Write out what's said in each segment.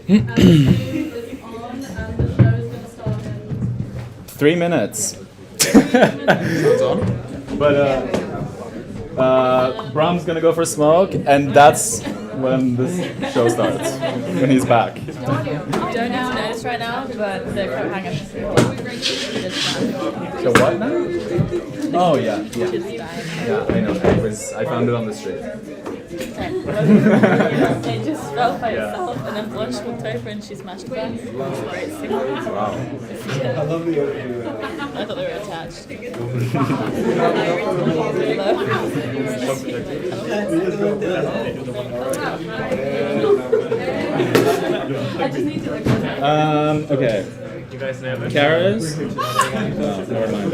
3 minutes. Sounds on. But Bram's gonna go for a smoke, and that's when this show starts. When he's back. Don't need to notice right now, but the coat hanger. So what now? Oh yeah. Yeah, I know. I found it on the street. It just fell by itself, and then Blanche looked over and she smashed it. Wow. I thought they were attached. Okay. You guys know this? Carys? Never mind.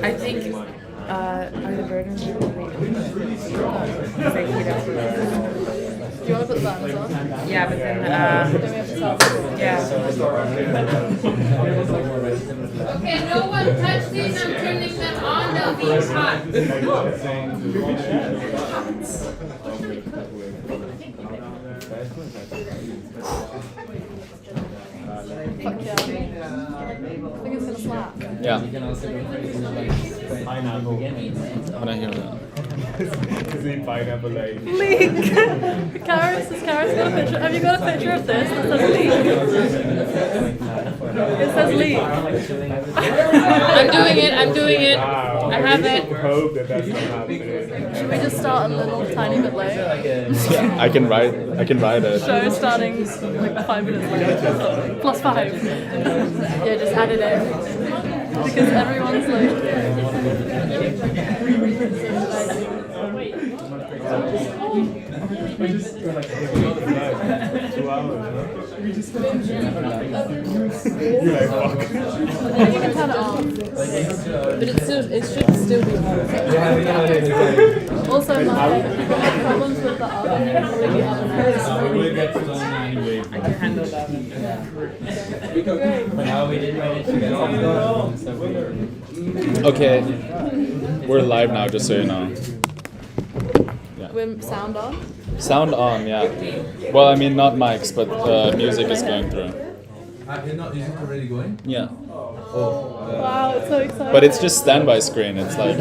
I think are the burdens really do you want to put the buttons on? Yeah, but then we have to solve it. Yeah. Okay, no one touch these. I'm turning them on. They'll be hot. Fuck yeah. I think it's gonna slap. Yeah. Pineapple. When I hear that. Is it pineapple like? Leak! Carys got a picture. Have you got a picture of this that says leak? It says leak. I'm doing it. Wow. I have it. Hope that that's not happening. Should we just start a little tiny bit late? Yeah, I can write it. Show starting like 5 minutes late. +5. Yeah, just add it in. Because everyone's like... We just go like 2 hours, huh? We just you're like, fuck. You can turn it off. But it should still be on. Also, my problems with the oven. We'll get to that anyway. I can handle that. But now we didn't manage to get on. Okay. We're live now, just so you know. With sound on? Sound on, yeah. Well, I mean, not mics, but music is going through. Is it already going? Yeah. Wow, it's so exciting. But it's just standby screen. It's like...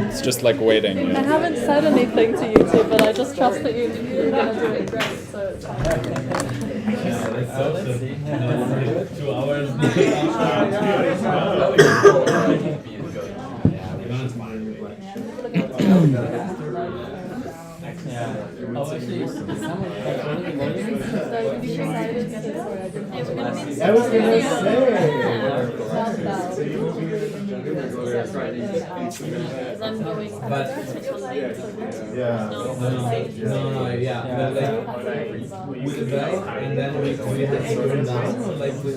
It's just like waiting. I Yeah. haven't said anything to you two, but I just trust that you're going to do it great, so it's fine. 2 hours. I was gonna say. Yeah. No, yeah. But like, with the bell, and then we have to slow them down, or like with...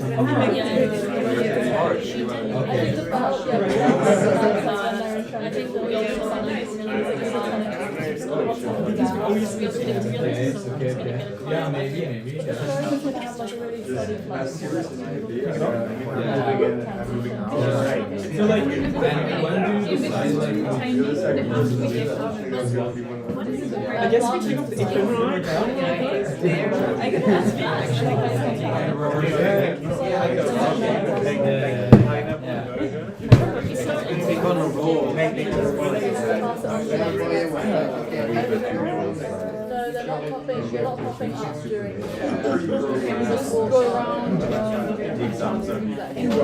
Okay. Yeah, maybe. So like, when do you decide like I guess we take off the equipment down. I can ask you actually. Take on a roll. No, they're not popping. You're not popping up during. You just go around.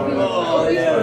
Oh, yeah.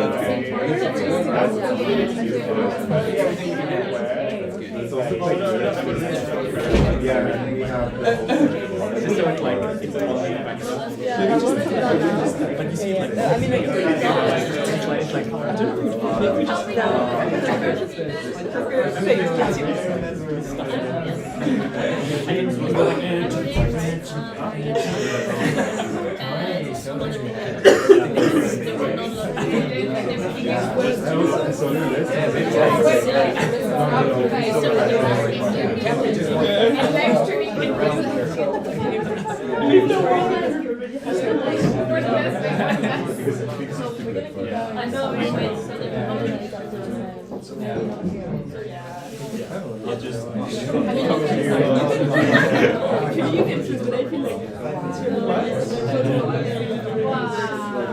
I'll just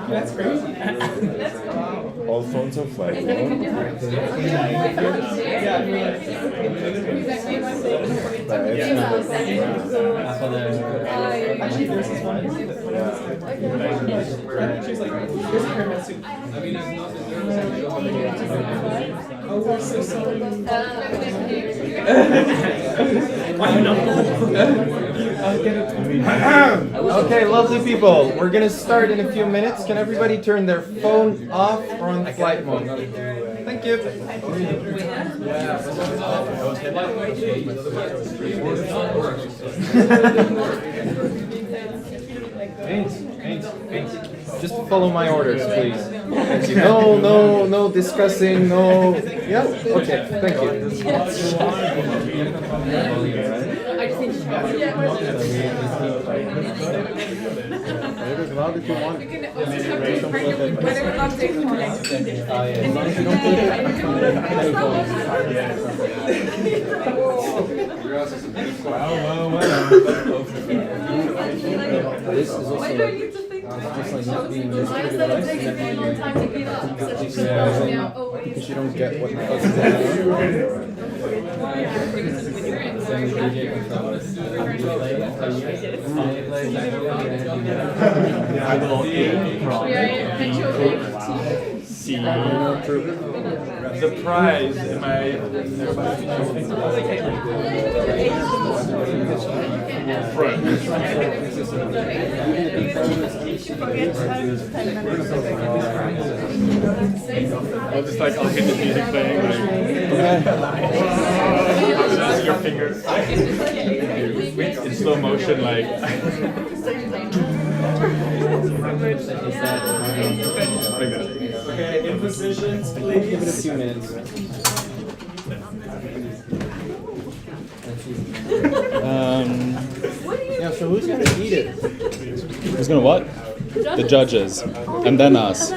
That's crazy. All phones are flying. Okay, lovely people. We're gonna start in a few minutes. Can everybody turn their phone off or on flight mode? Thank you. Just follow my orders, please. Thank you. No discussing, no. Yeah? Okay, thank you. As loud as you want. This is also like, just like not being used to it, because you don't get what The prize in my I'll just like, I'll get the music playing, like, your fingers in slow motion, like. Okay, in positions, please. Give it a few minutes. Yeah, so who's gonna eat it? Who's gonna what? The judges. And then us.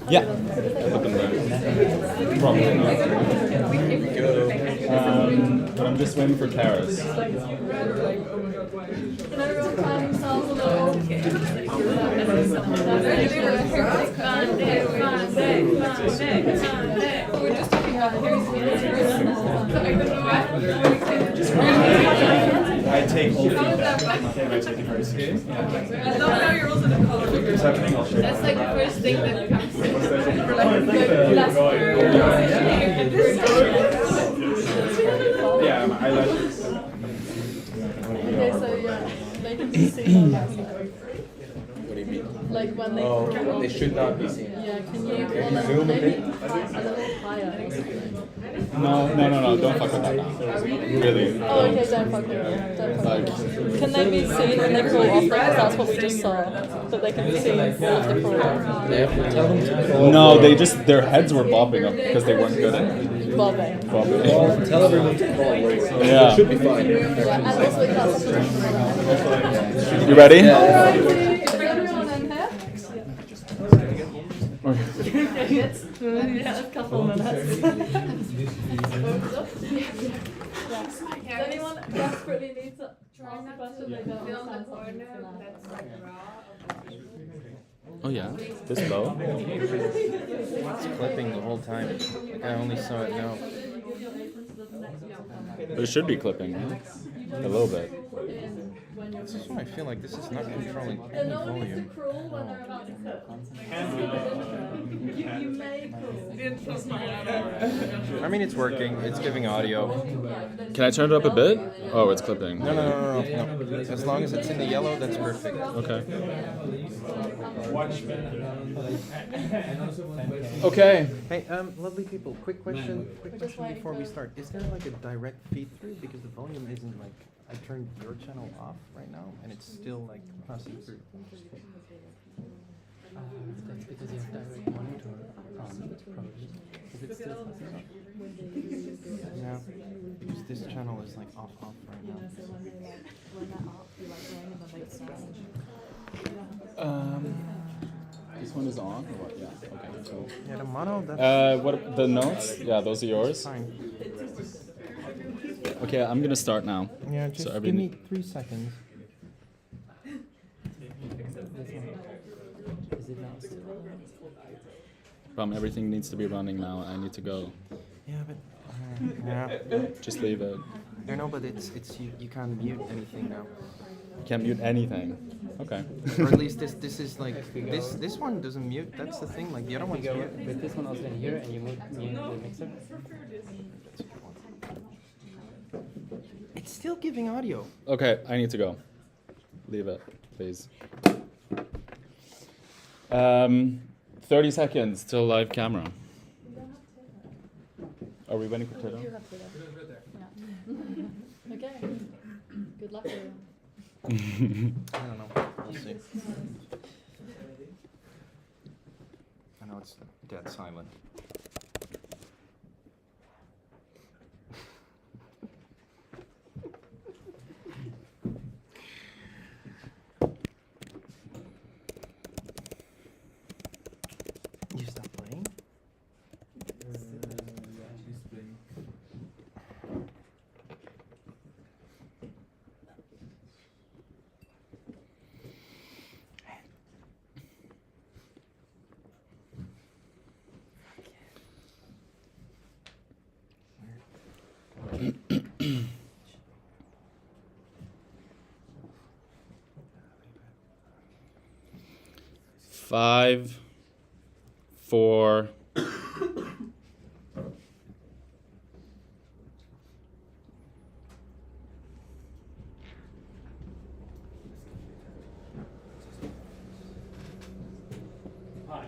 Yeah. Put them there. Probably not. But I'm just waiting for Carys. I take all feedback. Am I taking hers? What's happening? That's like the first thing that comes in. For like a good last Yeah, my eyelashes. Okay, so yeah, they can be seen on that. What do you mean? Like when they. Oh, they should not be seen. Yeah, can you pull them zoom a maybe bit? a little higher? No, don't fuck with that now. Really. Oh, okay, don't fuck with them. Don't fuck with them. Can they be seen when they crawl off? Because that's what we just saw. That they can be seen all of the crawl. They have to tell them to call. No, they just, their heads were bobbing up because they weren't good at it. Bobbing. Bobbing. Tell everyone to call. Yeah. It should be fine. Yeah, and also it has to. You ready? Is everyone in here? Yeah, a couple minutes. Does anyone desperately need to ask a question? They don't understand something for now. Oh yeah? This low? It's clipping the whole time. Like, I only saw it now. But it should be clipping, right? A little bit. This is why I feel like this is not controlling And any no one needs to volume. crawl when they're about to cook. You may crawl. I mean, it's working. It's giving audio. Can I turn it up a bit? Oh, it's clipping. No. As long as it's in the yellow, that's perfect. Okay. Watch me. Okay. Hey, lovely people. Quick question before we start. Is there like a direct feed through? Because the volume isn't like, I turned your channel off right now, and it's still like passing through. That's because you have direct monitor. Is it still? Yeah, because this channel is like off right now. So when they like run that up, you like ring and then they start. This one is on or what? Yeah. Okay. So. Yeah, the mono. That's What the notes? Yeah, those are yours. fine. Okay, I'm gonna start now. Yeah, just So give me 3 seconds. Everything needs to be running now. I need to go. Yeah, but yeah. Just leave it. I know, but it's you can't mute anything now. Can't mute anything. Okay. Or at least this is like this one doesn't mute. That's the thing. Like the other one's go mute. with this one also in here and you mute the mixer. It's still giving audio. Okay, I need to go. Leave it, please. 30 seconds till live camera. Are we waiting for Tiddo? You have to yeah. Okay. Good luck. I don't know. We'll see. I know it's dead silent. You stop playing? She's playing. Five, 4. Hi,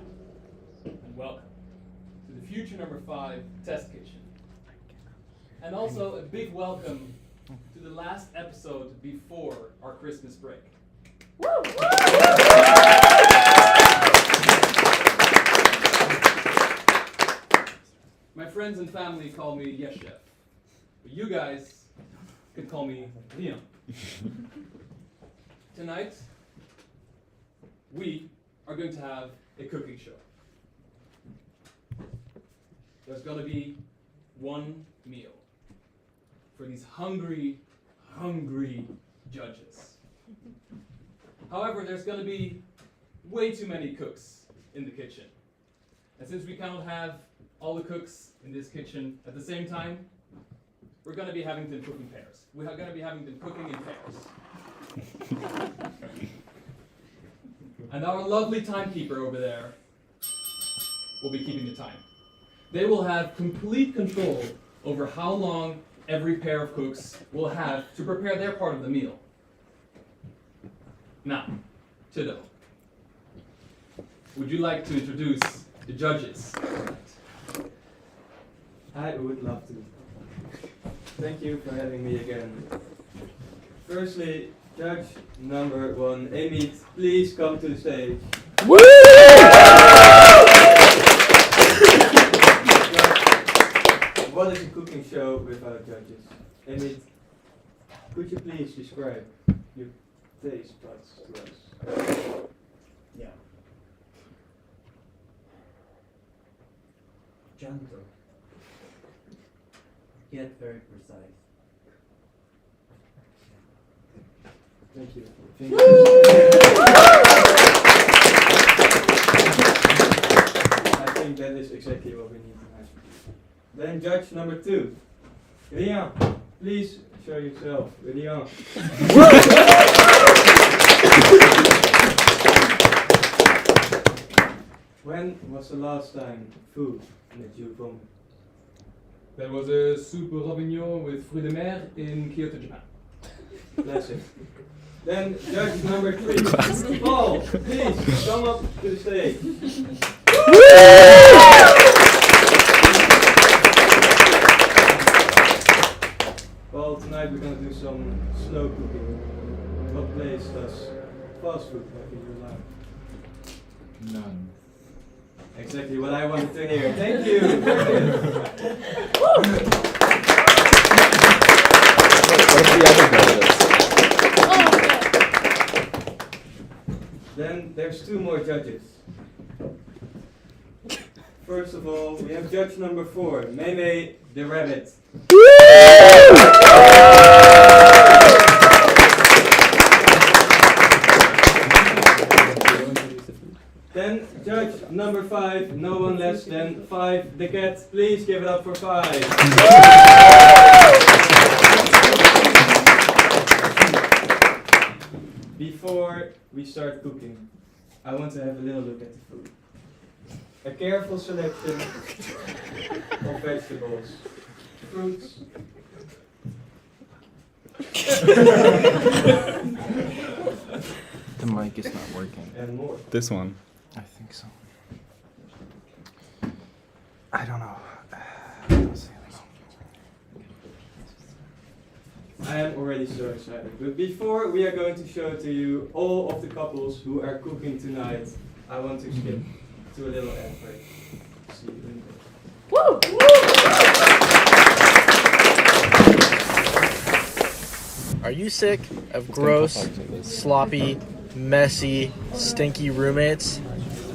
and welcome to the Future Number 5 Test Kitchen. And also a big welcome to the last episode before our Christmas break. My friends and family call me Yes Chef, but you guys could call me Leon. Tonight, we are going to have a cooking show. There's going to be one meal for these hungry, hungry judges. However, there's going to be way too many cooks in the kitchen. And since we cannot have all the cooks in this kitchen at the same time, we're going to be having them cook in pairs. We are going to be having them cooking in pairs. And our lovely timekeeper over there will be keeping the time. They will have complete control over how long every pair of cooks will have to prepare their part of the meal. Now, Tiddo, would you like to introduce the judges? I would love to. Thank you for having me again. Firstly, judge number 1, Amit, please come to the stage. Woo! What is a cooking show without judges? Amit, could you please describe your taste buds to us? Yeah. Gentle. Yet very precise. Thank you. I think that is exactly what we need to have. Then judge number 2, Rian, please show yourself. Rian. When was the last time food that you vomited? That was a soup ravignon with fruits de mer in Kyoto, Japan. Classic. Then judge number 3, Paul, please come up to the stage. Well, tonight we're going to do some slow cooking. What place does fast food have in your life? None. Exactly what I wanted to hear. Thank you. Very good. What are the other judges? Then there's 2 more judges. First of all, we have judge number 4, Mei Mei the Rabbit. Then judge number 5, no one less than 5, the cat. Please give it up for 5. Before we start cooking, I want to have a little look at the food. A careful selection of vegetables, fruits. The mic is not working. And more. This one. I think so. I don't know. I'll see. I am already so excited. But before we are going to show to you all of the couples who are cooking tonight, I want to skip to a little ad break. See you in a bit. Woo! Are you sick of gross, sloppy, messy, stinky roommates?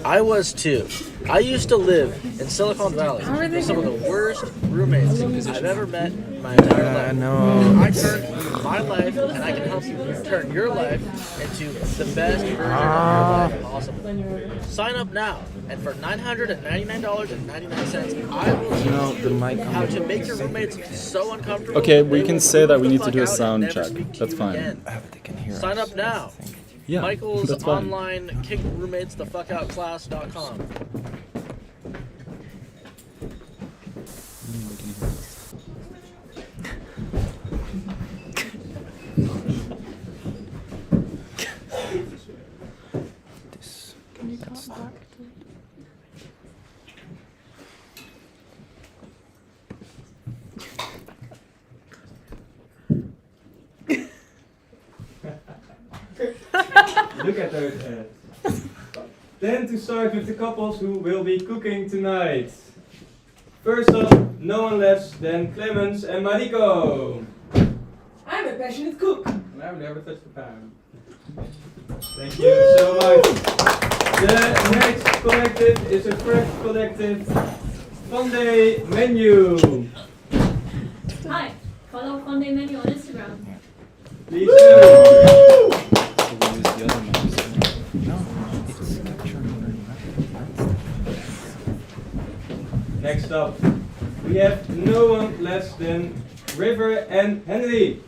I was too. I used to live in Silicon Valley with some of the worst roommates I've ever met in my entire life. No. I turned my life, and I can help you turn your life into the best version of your life possible. Sign up now, and for $999.99, I will teach the you mic. how to make your roommates so uncomfortable. Okay, we they can will say that we freak need the to do a fuck out and sound never check. speak to That's you fine. again. They can hear Sign us, up now. I think. Yeah, Michael's that's fine. online kick roommates the fuck out class.com. This. Can you come back to Look at those ads. Then to start with the couples who will be cooking tonight. First up, no one less than Clemens and Mariko. I'm a passionate cook. I've never touched the pan. Thank you so much. The next collective is a fresh collective. VanDamme menu. Hi, follow VanDamme menu on Instagram. Please do. Next up, we have no one less than River and Henry.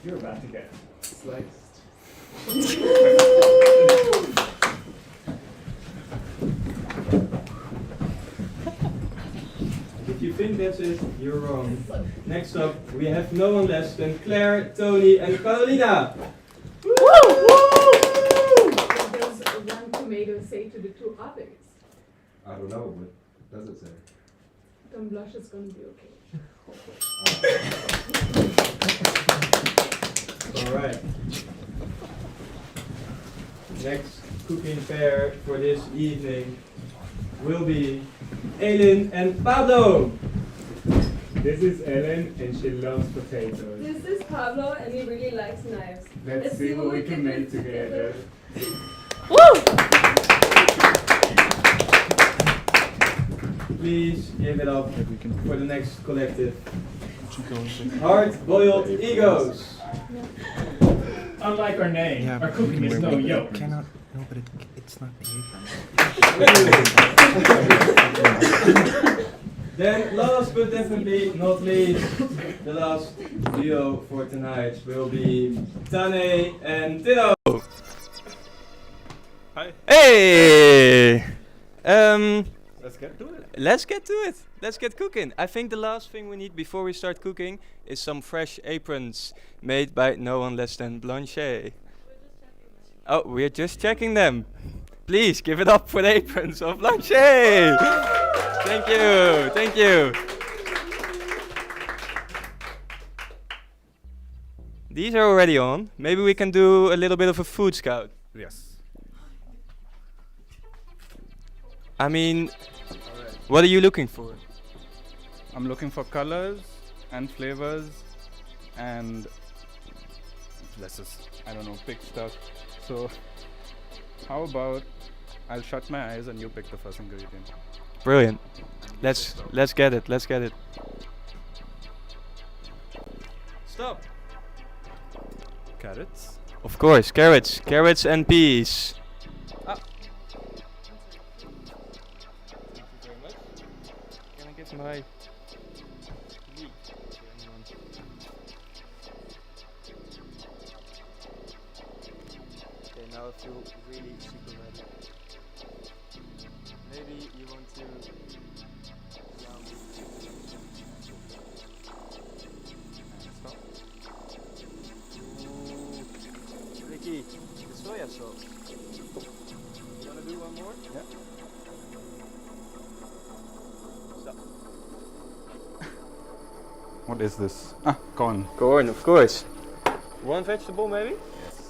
You're about to get sliced. If you think that's it, you're wrong. Next up, we have no one less than Claire, Tony, and Karolina. What does one tomato say to the 2 others? I don't know, what does it say? Don't blush, it's gonna be okay. Alright. Next cooking pair for this evening will be Elin and Pablo. This is Elin, and she loves potatoes. This is Pablo, and he really likes knives. Let's see what we can make together. Please give it up for the next collective. Hard-boiled egos. Unlike our name, our cooking is no yoke. Cannot. No, but it's not the apron. Then, last but definitely not least, the last duo for tonight will be Tanay and Tiddo. Hi. Hey! Let's get to it. Let's get to it. Let's get cooking. I think the last thing we need before we start cooking is some fresh aprons made by no one less than Blanchet. Oh, we're just checking them. Please give it up for the aprons of Blanchet. Thank you. Thank you. These are already on. Maybe we can do a little bit of a food scout. Yes. I mean, what are you looking for? I'm looking for colors and flavors and let's just, I don't know, pick stuff. So how about I'll shut my eyes and you pick the first ingredient. Brilliant. Let's get it. Let's get it. Stop. Carrots. Of course, carrots. Carrots and peas. Ah. Thank you very much. Can I get my lead to anyone? Okay, now I feel really super ready. Maybe you want to allow me and stop. Ooh, Ricky, the soya sauce. You wanna do one more? Yeah. Stop. What is this? Ah, corn. Corn, of course. One vegetable, maybe? Yes.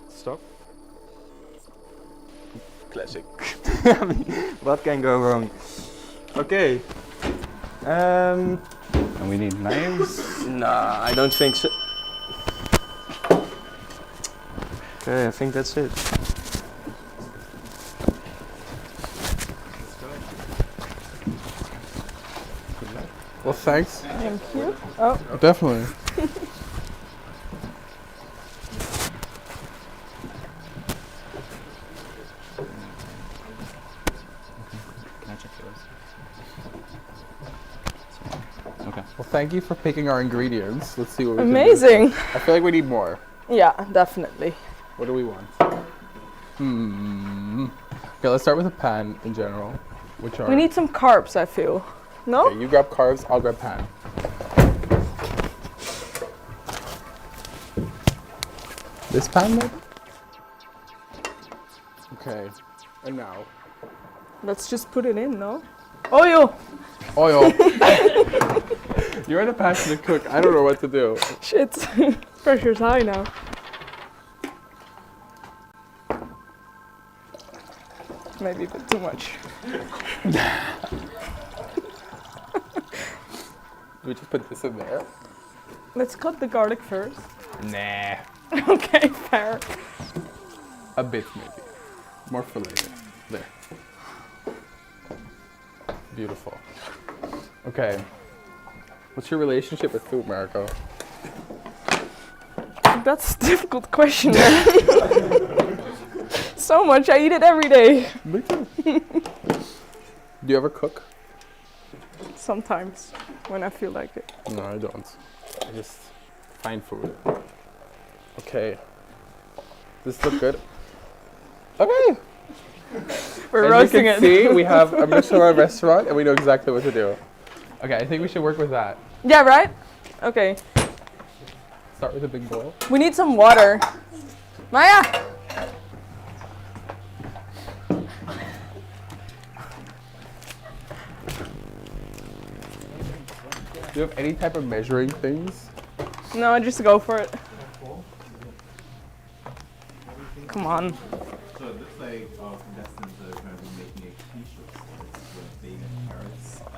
Stop. Classic. I mean, what can go wrong? Okay. And we need knives. Nah, I don't think so. Okay, I think that's it. Well, thanks. Thank you. Oh. Definitely. Can I check yours? Okay. Well, thank you for picking our ingredients. Let's see what we Amazing. can do. I feel like we need more. Yeah, definitely. What do we want? Okay, let's start with a pan in general. Which are? We need some carbs, I feel. No? Okay, you grab carbs, I'll grab pan. This pan, maybe? Okay, and now? Let's just put it in, no? Oil! Oil. You're the passionate cook. I don't know what to do. Shit. Pressure's high now. Maybe a bit too much. Do we just put this in there? Let's cut the garlic first. Nah. Okay, fair. A bit, maybe. More for later. There. Beautiful. Okay. What's your relationship with food, Marco? That's a difficult question. So much, I eat it every day. Me too. Do you ever cook? Sometimes, when I feel like it. No, I don't. I just find food. Okay. Does this look good? Okay. We're As roasting you it. can see, we have a Michelin restaurant and we know exactly what to do. Okay, I think we should work with that. Yeah, right? Okay. Start with a big bowl. We need some water. Maya! Do you have any type of measuring things? No, just go for it. Come on. So it looks like our contestants are currently making a quiche with baby carrots, a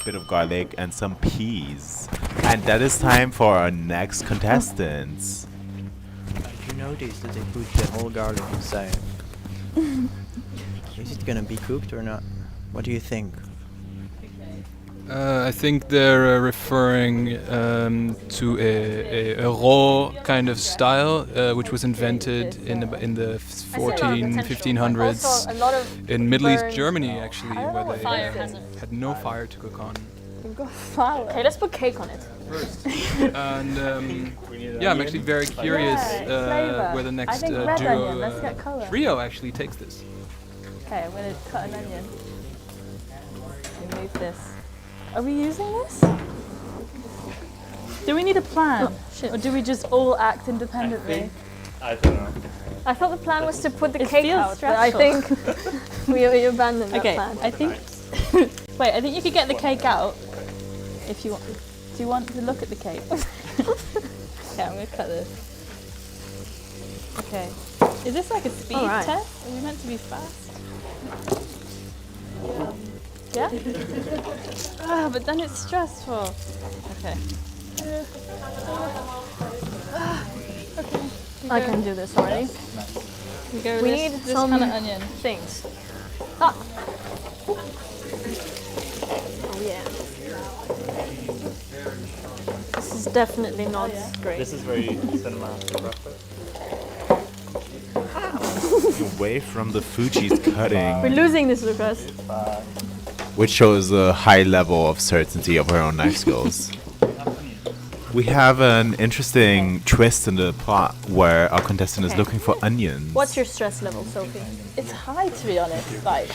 bit of garlic, and some peas. And that is time for our next contestants. You notice that they put the whole garlic inside. Is it gonna be cooked or not? What do you think? I think they're referring to a raw kind of style, which was invented in the 1500s in Middle East Germany, actually, where they had no fire to cook on. We've got flour. Okay, let's put cake on it. First. And yeah, I'm actually very curious where the next trio actually takes this. Okay, I'm gonna cut an onion. Remove this. Are we using this? Do we need a plan? Or do we just all act independently? I don't know. I thought the plan was to put the It cake feels out, but I think we abandoned that Okay, plan. I think... Wait, I think you could get the cake out if you want. Do you want to look at the cake? Okay, I'm gonna cut this. Okay. Is this like a speed Alright. test? Are we meant to be fast? Yeah? But then it's stressful. Okay. Okay. I can do this already. We go We with need this some kind of onion. things. Ah. Oh yeah. This is definitely not great. This is very cinematographic. Away from the food she's cutting, We're losing this, Lucas. which shows a high level of certainty of her own knife skills. We have an interesting twist in the plot where our contestant is Okay. looking for onions. What's your stress level, Sophie? It's high, to be honest. Like,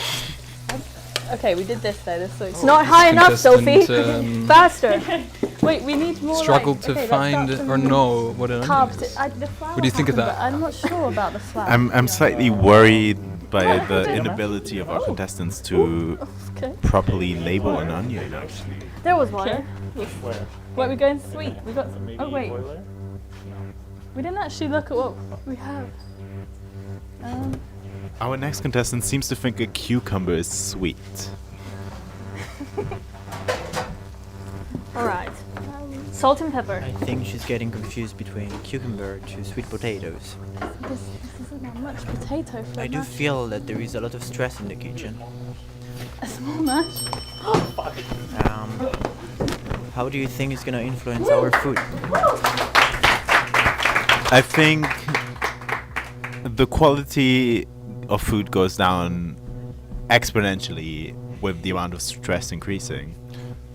okay, we did this though. This looks It's not high enough, Sophie. Faster. Wait, we need more. Struggled like, to okay, let's start find from or know what an onion carbs. is. The flour What do you think of happened, that? but I'm not sure about the flour. I'm slightly worried by the inability of our contestants to Okay. properly label an onion, actually. There was water. Where? Wait, we're going sweet. We got. Oh wait. We didn't actually look at what we have. Our next contestant seems to think a cucumber is sweet. Alright. Salt and pepper. I think she's getting confused between cucumber to sweet potatoes. This isn't that much potato for I a do mash. feel that there is a lot of stress in the kitchen. A small mash. How do you think it's gonna influence our food? I think the quality of food goes down exponentially with the amount of stress increasing.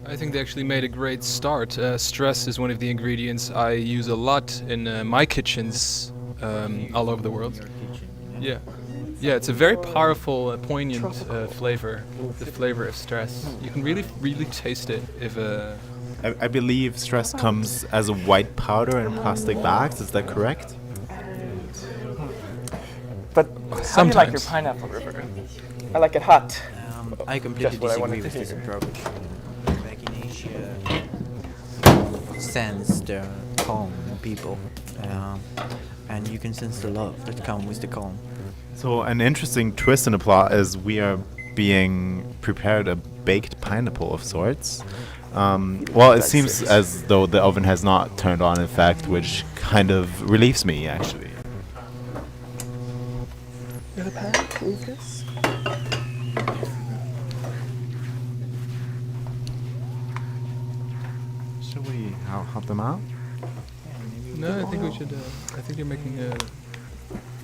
I think they actually made a great start. Stress is one of the ingredients I use a lot in my kitchens all over the world. Yeah. Yeah, it's a very powerful, poignant flavor. The flavor of stress. You can really taste it if. I believe stress comes as a white powder in plastic bags. Is that correct? But how do you like your pineapple, River? I like it hot. I completely Just what I disagree wanted with to this hear. approach. Back in Asia, sense the calm people, and you can sense the love that comes with the calm. So an interesting twist in the plot is we are being prepared a baked pineapple of sorts. Well, it seems as though the oven has not turned on, in fact, which kind of relieves me, actually. You're the pack, Lucas. Should we help them out? No, I think we should. I think you're making a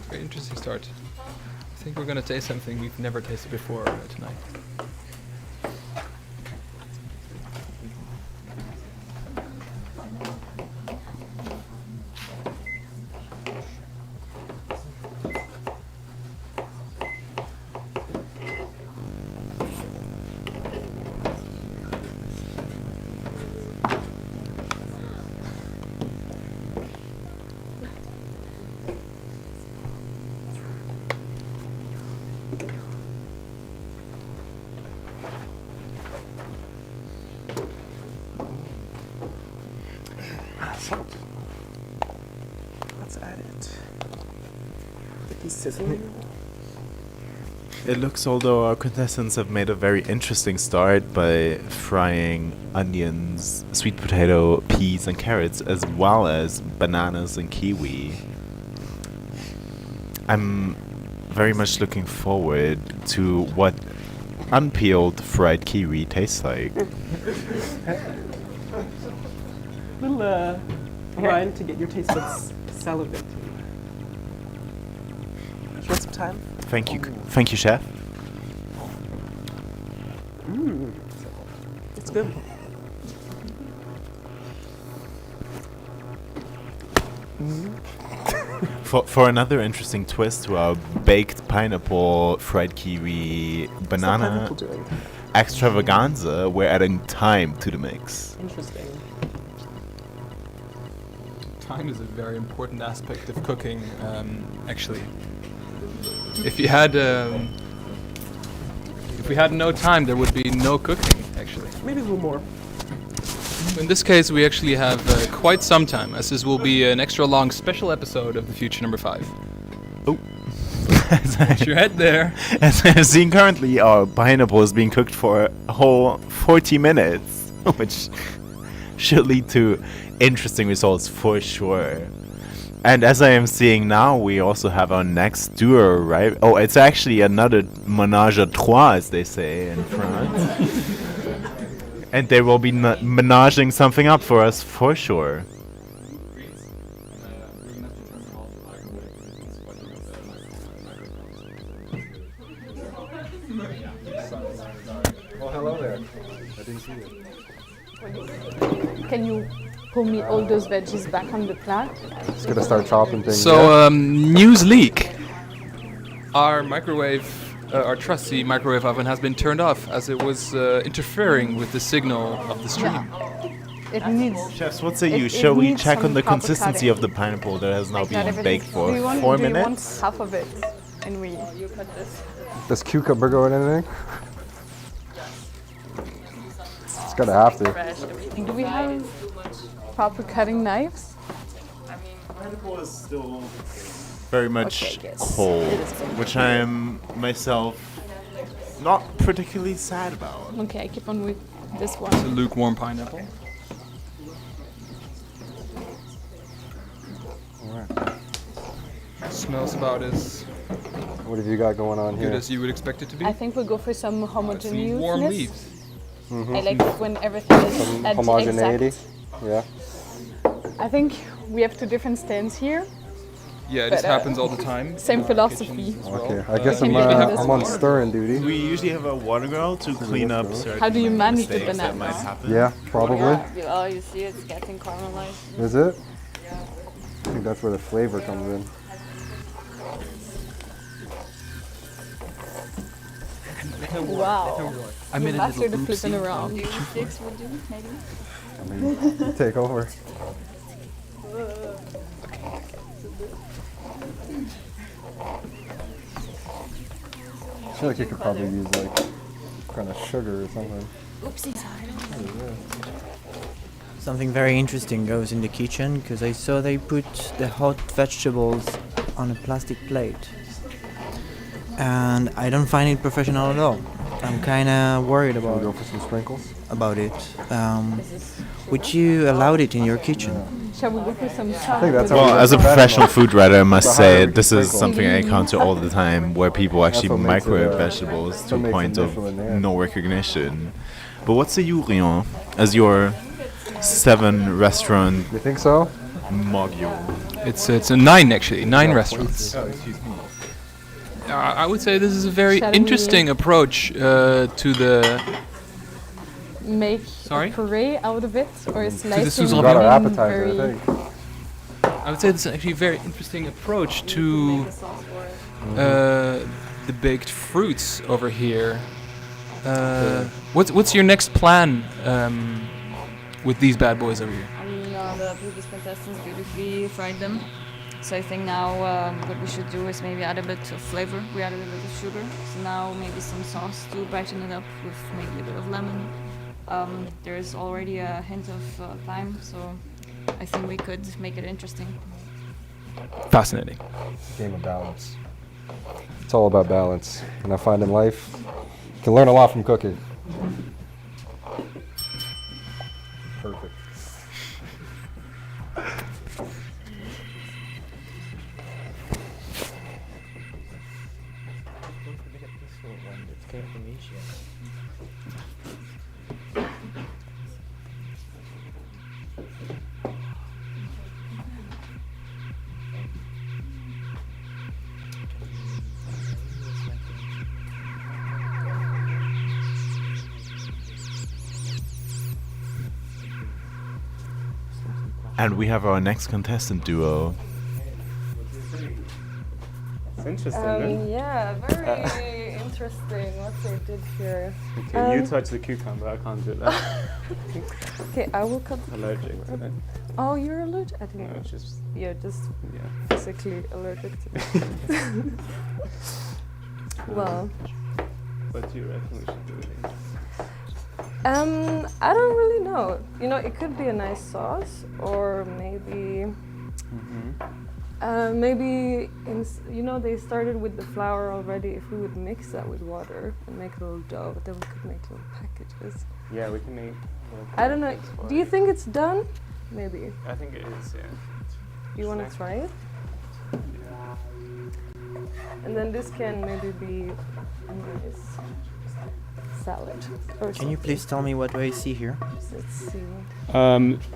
very interesting start. I think we're gonna taste something we've never tasted before tonight. Salt. Let's add it. Get these sizzling. It looks although our contestants have made a very interesting start by frying onions, sweet potato, peas and carrots, as well as bananas and kiwi. I'm very much looking forward to what unpeeled fried kiwi tastes like. Little Ryan to get your taste buds salivating. You want some time? Thank you, chef. It's good. For another interesting twist to our baked pineapple, fried kiwi, banana pineapple doing? extravaganza, we're adding thyme to the mix. Interesting. Time is a very important aspect of cooking, actually. If we had no time, there would be no cooking, actually. Maybe a little more. In this case, we actually have quite some time, as this will be an extra long special episode of The Future Number 5. Oh. Put your head there. As I'm seeing currently, our pineapple is being cooked for a whole 40 minutes, which should lead to interesting results for sure. And as I am seeing now, we also have our next duo, right? Oh, it's actually another ménage à trois, as they say in France. And they will be menaging something up for us for sure. Well, hello there. I didn't see you. Can you pull me all those veggies back on the plat? Just gonna start chopping things. So, news leak. Our microwave, our trusty microwave oven has been turned off as it was interfering with the signal of the stream. It needs. Chefs, what say you? Shall we check on the consistency of the pineapple that has now been baked for 4 minutes? Do you want half of it? And we. You cut this. Does cucumber go in anything? It's gonna have to. Do we have proper cutting knives? Pineapple is still very much cold, which I am myself not particularly sad about. Okay, I keep on with this one. It's a lukewarm pineapple. Alright. Smells about as What have you got going on good here? as you would expect it to be. I think we'll go for some homogeneousness. Warm leaves. I like when everything is Some at the homogeneity. exact. Yeah. I think we have two different stands here. Yeah, this but, happens all the time. Same philosophy. Okay, I guess I'm on stirring duty. We usually have a water girl to clean up certain How do you manage the mistakes that might bananas? happen. Yeah, probably. Oh, you see it's getting caramelized. Is it? I think that's where the flavor comes in. Wow. I made a Master little the flipping oopsie. around. Do you sticks would do, maybe? I mean, take over. I feel like you could probably use like kind of sugar or something. Oopsies. Something very interesting goes in the kitchen because I saw they put the hot vegetables on a plastic plate. And I don't find it professional at all. I'm kind of worried Should we about go for some sprinkles? about it. Would you allow it in your kitchen? Shall we go for some sauce? think that's Well, as a professional food writer, I must It's a say higher this is sprinkle. something I encounter all the time, where people actually what makes it, microwave vegetables to a what makes point it of Michelin there. no recognition. But what say you, Rian, as your 7-restaurant You think so? mogul? It's a 9 actually, 9 restaurants. Oh, excuse me. I would say this is a very Shall we- interesting approach to the. Make Sorry? a puree out of it or a slicing sous We got our in appetizer, I very- think. I would say this is actually a very interesting approach to the baked fruits over here. What's your next plan with these bad boys over here? I mean, the previous contestants beautifully fried them. So I think now what we should do is maybe add a bit of flavor. We added a bit of sugar. So now maybe some sauce to brighten it up with maybe a bit of lemon. There is already a hint of thyme, so I think we could make it interesting. Fascinating. Game of balance. It's all about balance. And I find in life, you can learn a lot from cooking. Perfect. And we have our next contestant duo. It's interesting, yeah, very interesting what they did here. Okay, you touch the cucumber, I can't do that. Okay, I will cut. Allergic to it. Oh, you're allergic? I didn't No, know. it's just Yeah, physically allergic to it. Well, What do you reckon we should do with it? I don't really know. You know, it could be a nice sauce, or maybe Maybe, they started with the flour already. If we would mix that with water and make a little dough, then we could make little packages. Yeah, we can make. I don't know. Do you think it's done? Maybe. I think it is, yeah. You want to try it? And then this can maybe be a nice salad. Can you please tell me what do I see here? Let's see.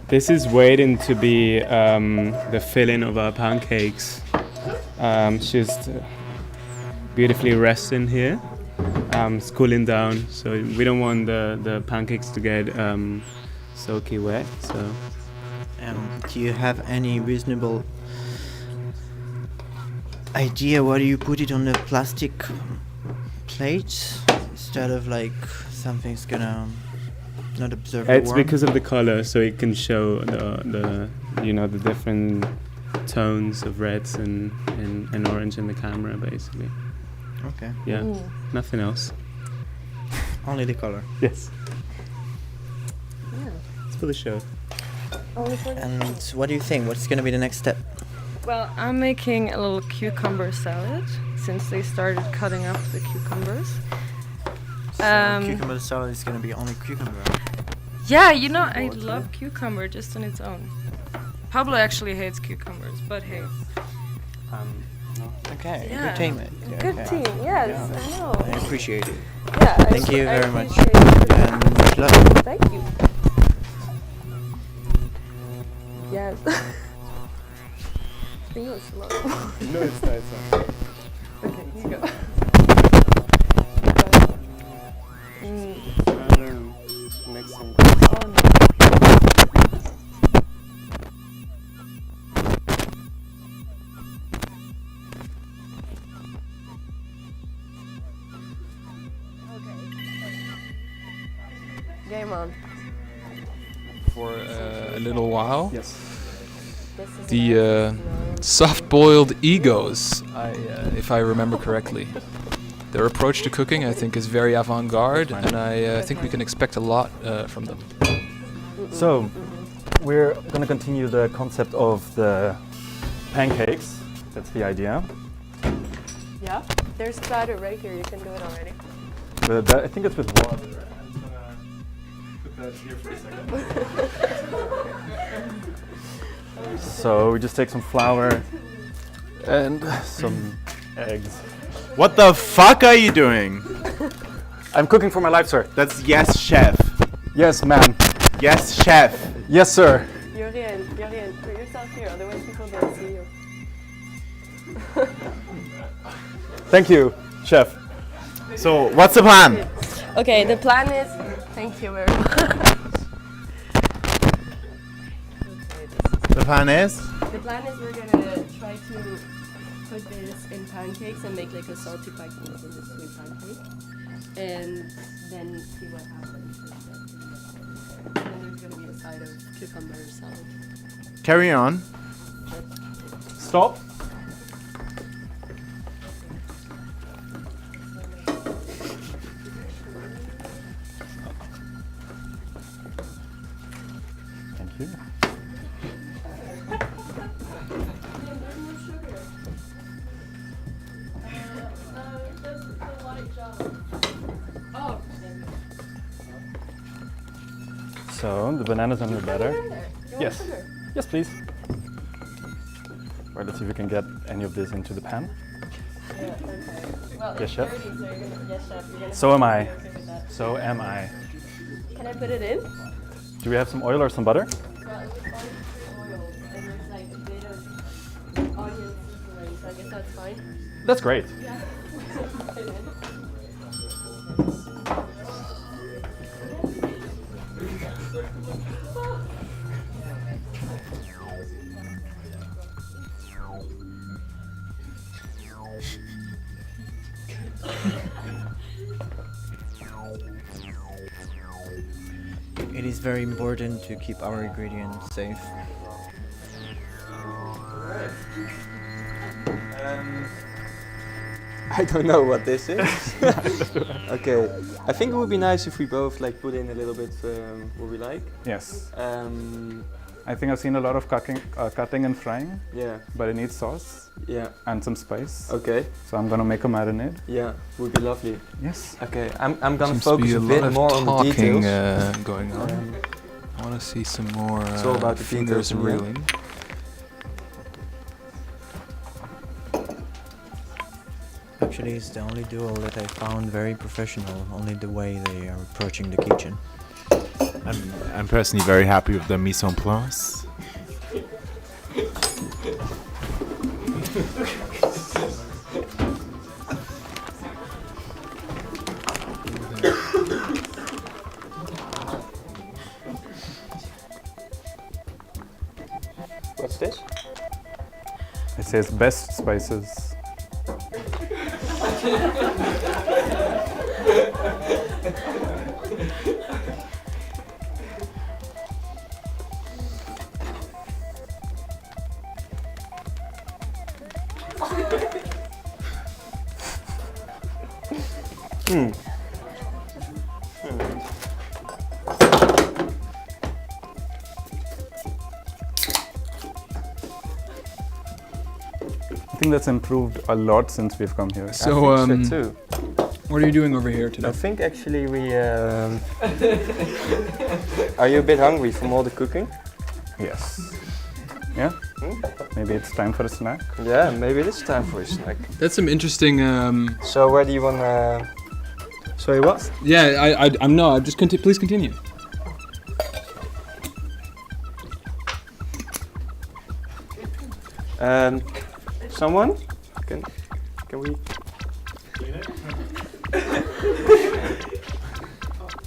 This is waiting to be the filling of our pancakes. Just beautifully resting here. It's cooling down, so we don't want the pancakes to get soaky wet. So. Do you have any reasonable idea why do you put it on a plastic plate instead of like something's gonna not observe the It's warmth? because of the color, so it can show the different tones of reds and orange in the camera, basically. Okay. Yeah. Nothing else. Only the color. Yes. Yeah. It's for the show. And what do you think? What's gonna be the next step? Well, I'm making a little cucumber salad since they started cutting up the cucumbers. Cucumber salad is gonna be only cucumber. Yeah, I love cucumber just on its own. Pablo actually hates cucumbers, but hey. Okay, Yeah. good team. Good team, yes, Yeah. I know. I appreciate it. Yeah, Thank you I very much. appreciate it. And good luck. Thank you. Yes. I think it was slow. No, it's nice. Okay, here you go. Mixing. Oh, no. Game on. For a little while. Yes. The soft-boiled egos, if I remember correctly. Their approach to cooking, I think, is very avant-garde, and I think we can expect a lot from them. So, we're going to continue the concept of the pancakes. That's the idea. Yeah, there's batter right here. You can do it already. But I think it's with water. I'm just going to put that here for a second. So we just take some flour and some eggs. What the fuck are you doing? I'm cooking for my life, sir. That's yes, chef. Yes, ma'am. Yes, chef. Yes, sir. Jurjen, put yourself here, otherwise people don't see you. Thank you, chef. So, what's the plan? Okay, the plan is. Thank you very much. The plan is? The plan is we're gonna try to put this in pancakes and make like a salty pancake in the sweet pancake, and then see what happens. And then there's gonna be a side of cucumber salad. Carry on. Stop. Thank you. So the bananas under the batter. Yes. Yes, please. Right, let's see if we can get any of this into the pan. Yeah, okay. Well, Yes, chef. Dirty, so yes, chef. You're gonna So am I. be okay with that. So am I. Can I put it in? Do we have some oil or some butter? Well, it was oil, and there's like a bit of onion seasoning, so I guess that's fine. That's great. Yeah. It is very important to keep our ingredients safe. I don't know what this is. Okay, I think it would be nice if we both like put in a little bit what we like. Yes. I think I've seen a lot of cutting and frying. Yeah. But it needs sauce. Yeah. And some spice. Okay. So I'm gonna make a marinade. Yeah, would be lovely. Yes. Okay, I'm gonna Seems focus to a be bit lot of more on the talking, details. going on. I want to see some more It's all about the fingers details in the end. reeling. Actually, it's the only duo that I found very professional, only the way they are approaching the kitchen. I'm personally very happy with the mise en place. What's this? It says best spices. I think that's improved a lot since we've come here. So, I think so too. what are you doing over here today? I think actually we. Are you a bit hungry from all the cooking? Yes. Yeah? Maybe it's time for a snack? Yeah, maybe it is time for a snack. That's some interesting. So where do you wanna? Sorry, what? Yeah, I'm no. Just please continue. Someone? Can we?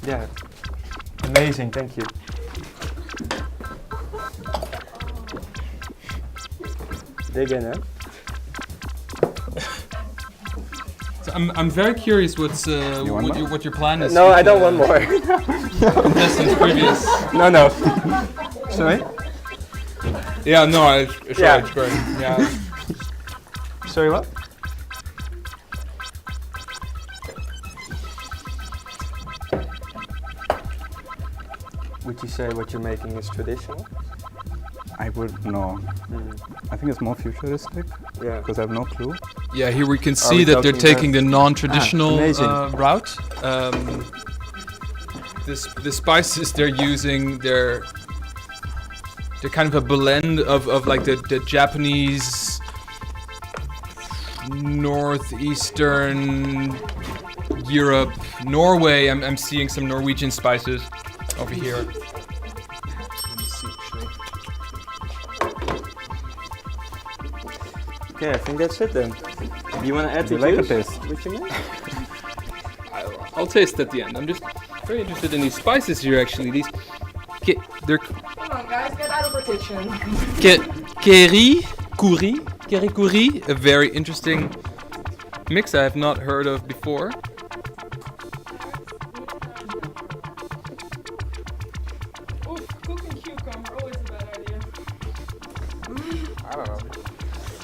Yeah. Amazing, thank you. Dig in, huh? So I'm very curious what your plan is. No, with, I don't want more. Contestants previous. No. Sorry? Yeah, no, sorry, Yeah. it's great. Yeah. Sorry, what? Would you say what you're making is traditional? I would know. I think it's more futuristic. Yeah. Because I have no clue. Yeah, here we can see that they're taking the non-traditional route. The spices they're using, they're kind of a blend of like the Japanese, northeastern Europe, Norway. I'm seeing some Norwegian spices over here. Let me see, actually. Okay, I think that's it then. Do you want to add Do the you like juice? the taste? What you mean? I'll taste at the end. I'm just very interested in these spices here. Actually, they're Come on, guys, get out of the kitchen. Curry, a very interesting mix I have not heard of before. Cooking cucumber, always a bad idea. I don't know.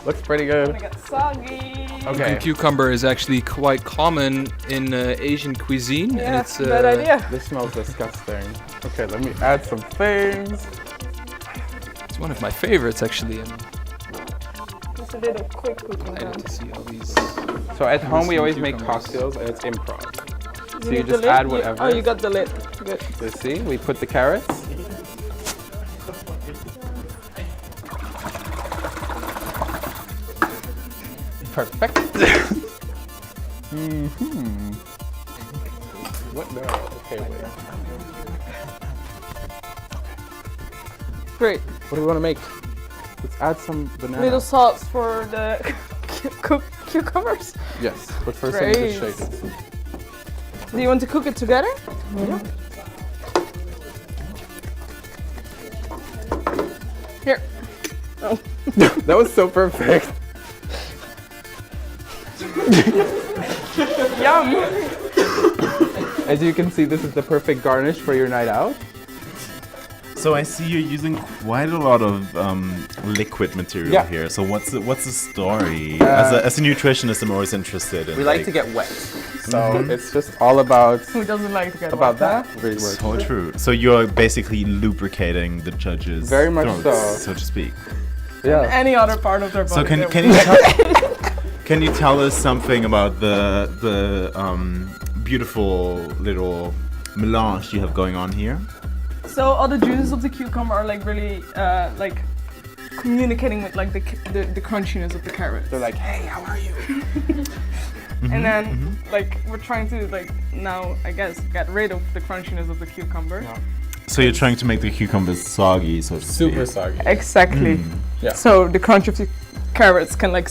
Looks pretty good. Gonna get soggy. Okay. Cucumber is actually quite common in Asian cuisine. Yeah, and it's bad idea. This smells disgusting. Okay, let me add some things. It's one of my favorites actually. And Just a little quick cooking. I like to see all these. So at home we always make cucumbers. cocktails and it's improv. So need you the just lid? add whatever. Oh, you got the lid. Good. So see, we put the carrots. Perfect. What? No. Okay, wait. Great. What do we want to make? Let's add some banana. Little sauce for the cucumbers. Yes, but first let me just Great. shake it. Do you want to cook it together? Yeah. Here. Oh. That was so perfect. Yum. As you can see, this is the perfect garnish for your night out. So I see you're using quite a lot of liquid material here. So what's the story? As a nutritionist, I'm always interested in. We like to get wet. So it's just all about Who doesn't like to get about wet, that. Really works. So true. So you're basically lubricating the judges' Very much throats, so. to speak. Yeah. Any other part of their body. So can you tell us something about the beautiful little melange you have going on here? So all the juices of the cucumber are like really like communicating with like the crunchiness of the carrots. They're like, hey, how are you? And then like we're trying to like now I guess get rid of the crunchiness of the cucumber. So you're trying to make the cucumbers soggy, so to speak. Super soggy. Exactly. Yeah. So the crunch of the carrots can like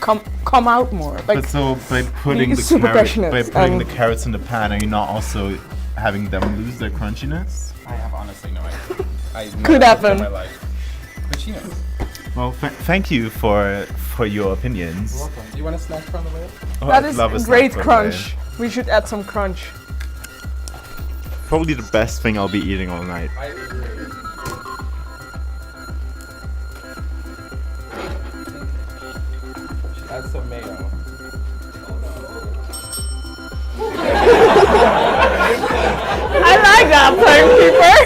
come out more. Like But so by putting being the super passionate the carrots in the pan, are you not also having them lose their crunchiness? I have honestly no idea. I Could never happen. in my life. But she knows. Well, thank you for your opinions. You're welcome. Do you want a snack from the way? Oh, that I'd is love a snack great from the crunch. We should add some crunch. Probably the best thing I'll be eating all night. I agree. Should add some mayo. I like that timekeeper.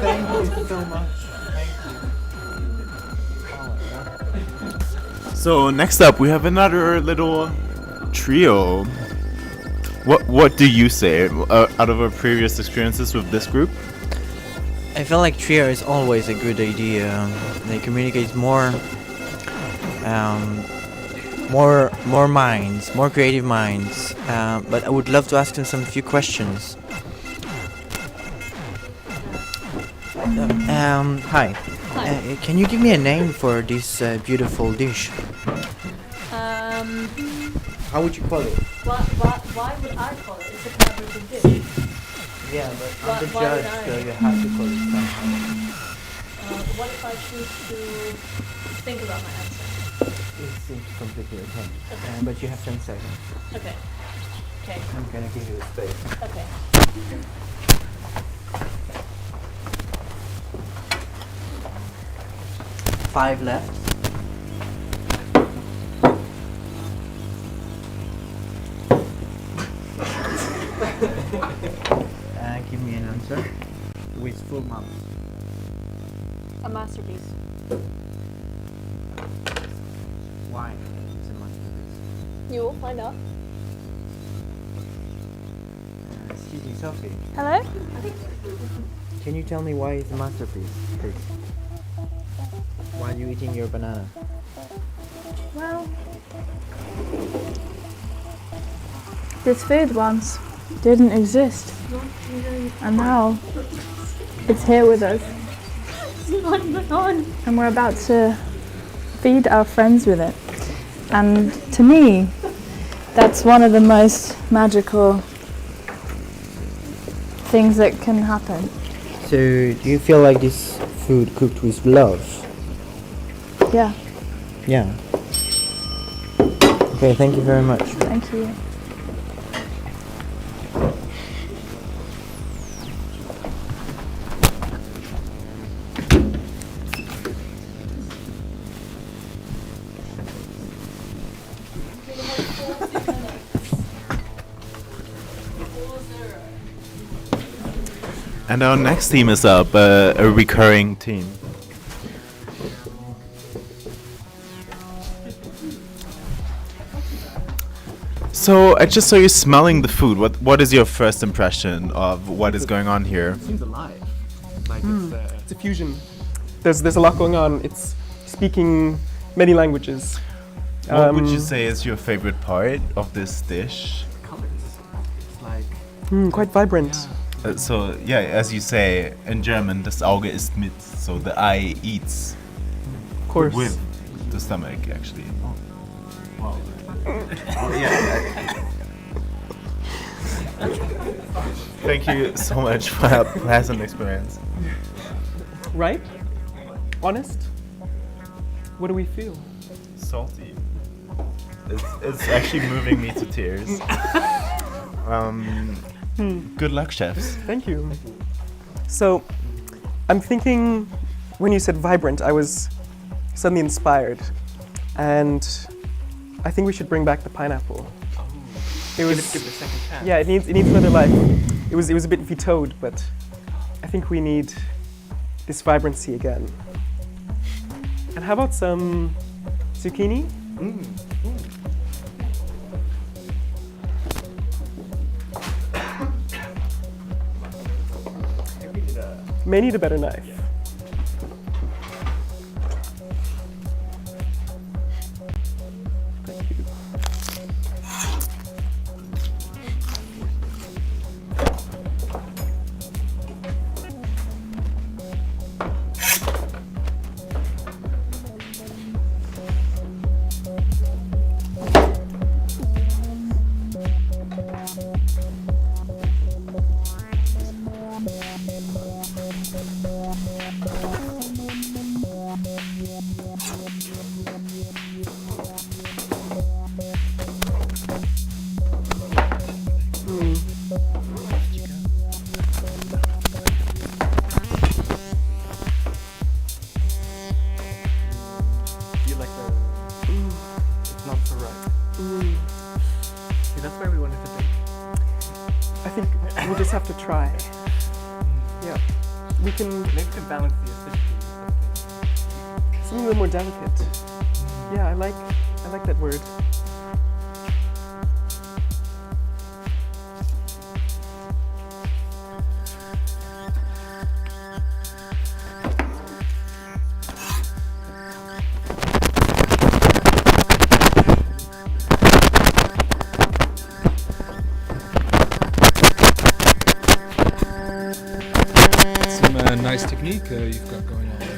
Thank you so much. So next up, we have another little trio. What do you say out of our previous experiences with this group? I feel like trio is always a good idea. They communicate more minds, more creative minds. But I would love to ask them some few questions. Hi. Can you give me a name for this beautiful dish? How would you call it? Why would I call it? It's a collaborative dish. Yeah, but Why- I'm the why judge, would I? so you have to call it somehow. What if I choose to think about my answer? It seems completely okay. But you have 10 seconds. Okay. Okay. I'm gonna give you a space. Okay. 5 left. Give me an answer with full mouth. A masterpiece. Why? It's a masterpiece. You will find out. Excuse me, Sophie. Hello? Can you tell me why it's a masterpiece, please? While you're eating your banana. Well, this food once didn't exist. And now it's here with us. And we're about to feed our friends with it. And to me, that's one of the most magical things that can happen. So, do you feel like this food cooked with love? Yeah, Yeah. Okay, thank you very much. thank you. And our next team is up, a recurring team. So I just saw you smelling the food. What is your first impression of what is going on here? It seems alive. Like it's a fusion. There's a lot going on. It's speaking many languages. What would you say is your favorite part of this dish? Colors. It's like quite vibrant. So yeah, as you say in German, das Auge isst mit. So the eye eats. Of course. With the stomach, actually. Oh. Wow. Oh, yeah. Thank you so much for that pleasant experience. Right? Honest? What do we feel? Salty. It's actually moving me to tears. Good luck, chefs. Thank you. So, I'm thinking, when you said vibrant, I was suddenly inspired. And I think we should bring back the pineapple. It was Give it a second chance. Yeah, it needs another life. It was a bit vetoed, but I think we need this vibrancy again. And how about some zucchini? May need a better knife. Yeah, I like that word. Some nice technique you've got going on there.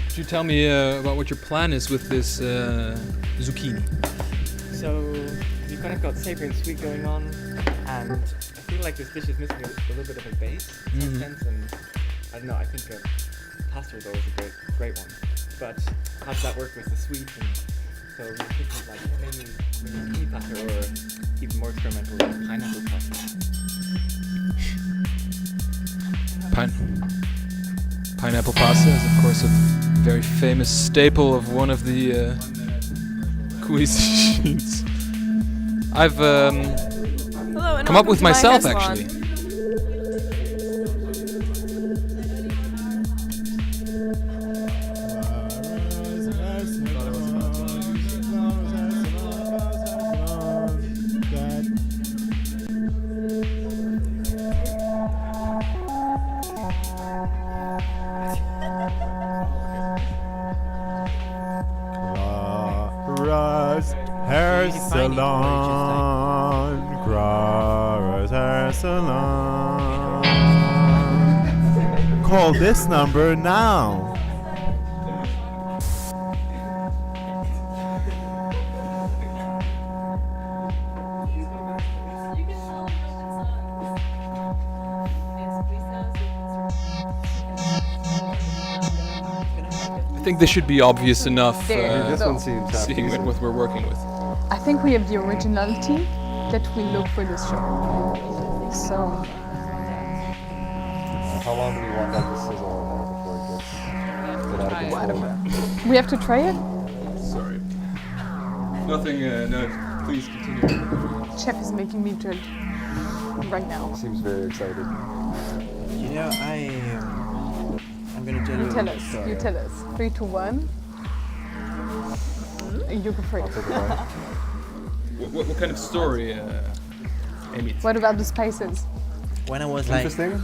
Could you tell me about what your plan is with this zucchini? So we've kind of got savory and sweet going on, and I feel like this dish is missing a little bit of a base in some sense, and I don't know, I think pasta roll is a great one, but how does that work with the sweet? And so we're thinking like maybe zucchini pasta or even more experimental like pineapple pasta. Pineapple pasta is of course a very famous staple of one of the cuisines I've come up with myself actually. Klara's hair salon. Klara's hair salon. Call this number now. I think this should be obvious enough. There. This one seems seeing what we're working with. I think we have the originality that we look for this show. So. How long do we want that to sizzle before it gets out of control? We have to try it? Sorry. Nothing, no, please continue. Chef is making me dread right now. Seems very excited. You know, I'm gonna tell you. You tell us. You tell us. 3, 2, 1. You go first. What kind of story, Amy? What about the spices? When I was like. Interesting,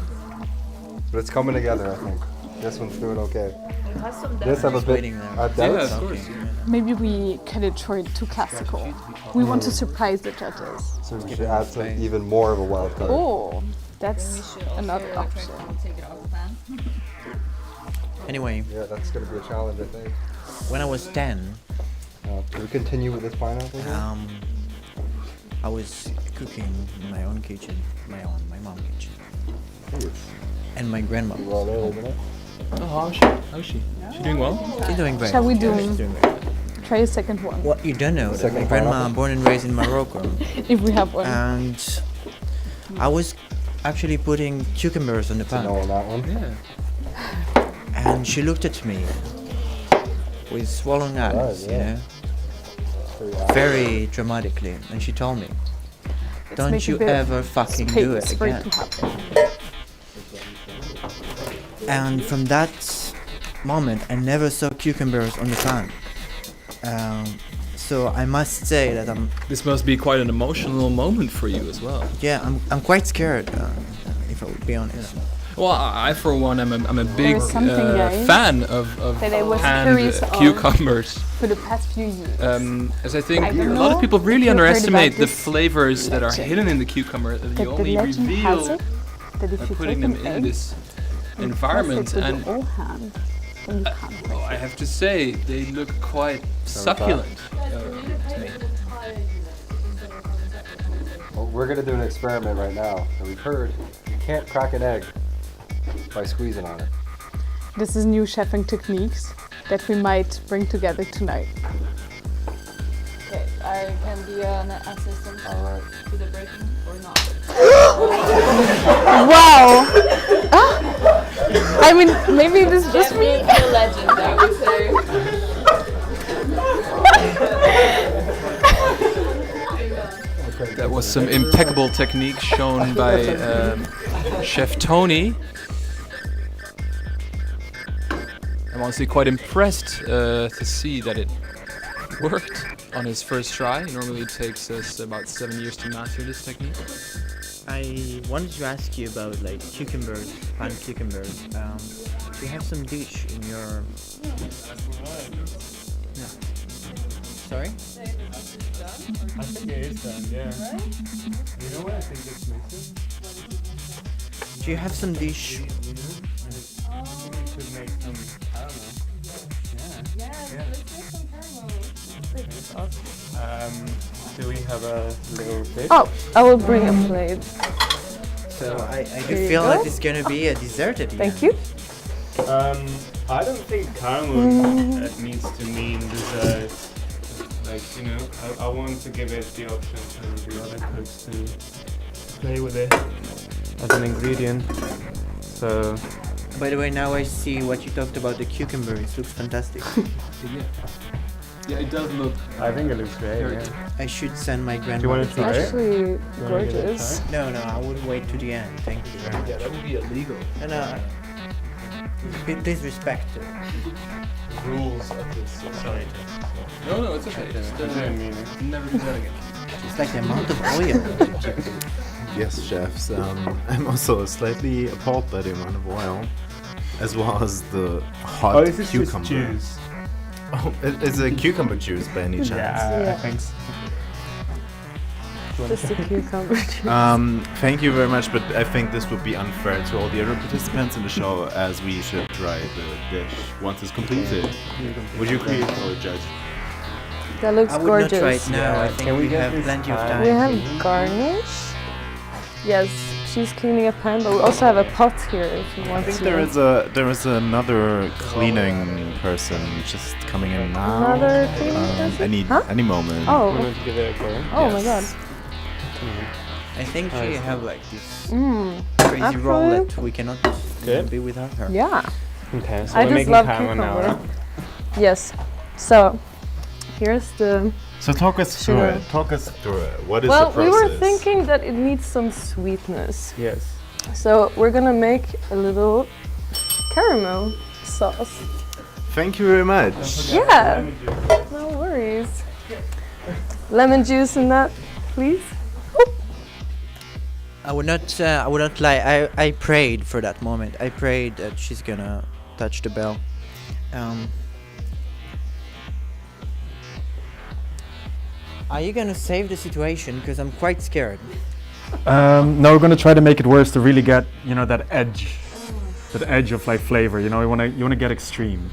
but it's coming together. I think this one's doing okay. This have a bit. Yeah, of course. Maybe we cut it short, too classical. We want to surprise the judges. So we should add some even more of a wild card. Oh, that's another option. Anyway. Yeah, that's gonna be a challenge, I think. When I was 10. Can we continue with this pineapple here? I was cooking in my own kitchen, my mom's kitchen. And my grandma. Oh, how is she? How is she? She doing well? She's doing great. Shall we do? She's doing great. Try a second one. What you don't know, that my grandma born and raised in Morocco. If we have one. And I was actually putting cucumbers on the pan. On that one. Yeah. And she looked at me with swollen eyes, you know, very dramatically, and she told me, "Don't you ever fucking do it again." And from that moment, I never saw cucumbers on the pan. So I must say that This must be quite an emotional moment for you as well. Yeah, I'm quite scared, if I would be honest. Well, I for one, I'm a big fan of that I was canned curious of cucumbers. For the past few years. As I think I don't a lot of know people if really you've heard underestimate about the this flavors that are legend. hidden in the cucumber that you But only the legend has reveal it that if by you putting take them an in egg this and environment. press it with And your own hand, then you can't break I have to say, they look quite succulent. To me. Well, we're going to do an experiment right now. And we've heard you can't crack an egg by squeezing on it. This is new chefing techniques that we might bring together tonight. Okay, I can be an assistant to the breaking or not. Wow! I mean, maybe this is just me. The legend, I would say. That was some impeccable technique shown by Chef Tony. I'm honestly quite impressed to see that it worked on his first try. Normally it takes us about 7 years to master this technique. I wanted to ask you about like cucumbers, pan cucumbers. Do you have some dish in your? No. Sorry? I think it is done, yeah. You know what I think it's missing? Do you have some dish? We could make some caramel. Yeah. Let's make some caramel. Do we have a little bit? Oh, I will bring a plate. So I do Here you feel go. like it's gonna be a dessert at the end. Thank you. I don't think caramel needs to mean dessert. Like, you know, I want to give it the option to the other cooks to play with it as an ingredient. So, By the way, now I see what you talked about the cucumber. It looks fantastic. Yeah, it does look. I think it looks great. Yeah. I should send my Do you grandmother. want to try it? Actually, You wanna give it a gorgeous. try? No, I would wait to the end. Thank you very much. Yeah, that would be illegal. No. Please respect the Rules of this society. No, it's okay. I didn't mean it. Never do that again. It's like the amount of oil. Yes, chefs. I'm also slightly appalled by the amount of oil, as well as the hot Oh, this is cucumber. just juice. Oh, it's a cucumber juice by any chance? Yeah, I think so. Just a cucumber juice. Thank you very much, but I think this would be unfair to all the other participants in the show, as we should try the dish once it's completed. Would you agree, or judge? That looks I would gorgeous. not try it now. I think Can we we get have this plenty of pan? time. We have garnish. Yes, she's cleaning a pan, but we also have a pot here if you I want think to. there is another cleaning person just coming in now. Another cleaning person? Any moment. Oh. You want to give it a go? Oh my god. I think she have like this Actually, crazy role that we cannot Good. be without her. Yeah. Okay, so I we're just making love caramel now. cucumber. Yes. So, here's the. So talk us through sugar. it. Talk us through it. What is Well, the we process? were thinking that it needs some sweetness. Yes. So we're gonna make a little caramel sauce. Thank you very much. Yeah. No worries. Lemon juice in that, please. I would not lie. I prayed for that moment. I prayed that she's gonna touch the bell. Are you gonna save the situation? Because I'm quite scared. No, we're gonna try to make it worse to really get, you know, that edge of like flavor. You know, you wanna get extreme.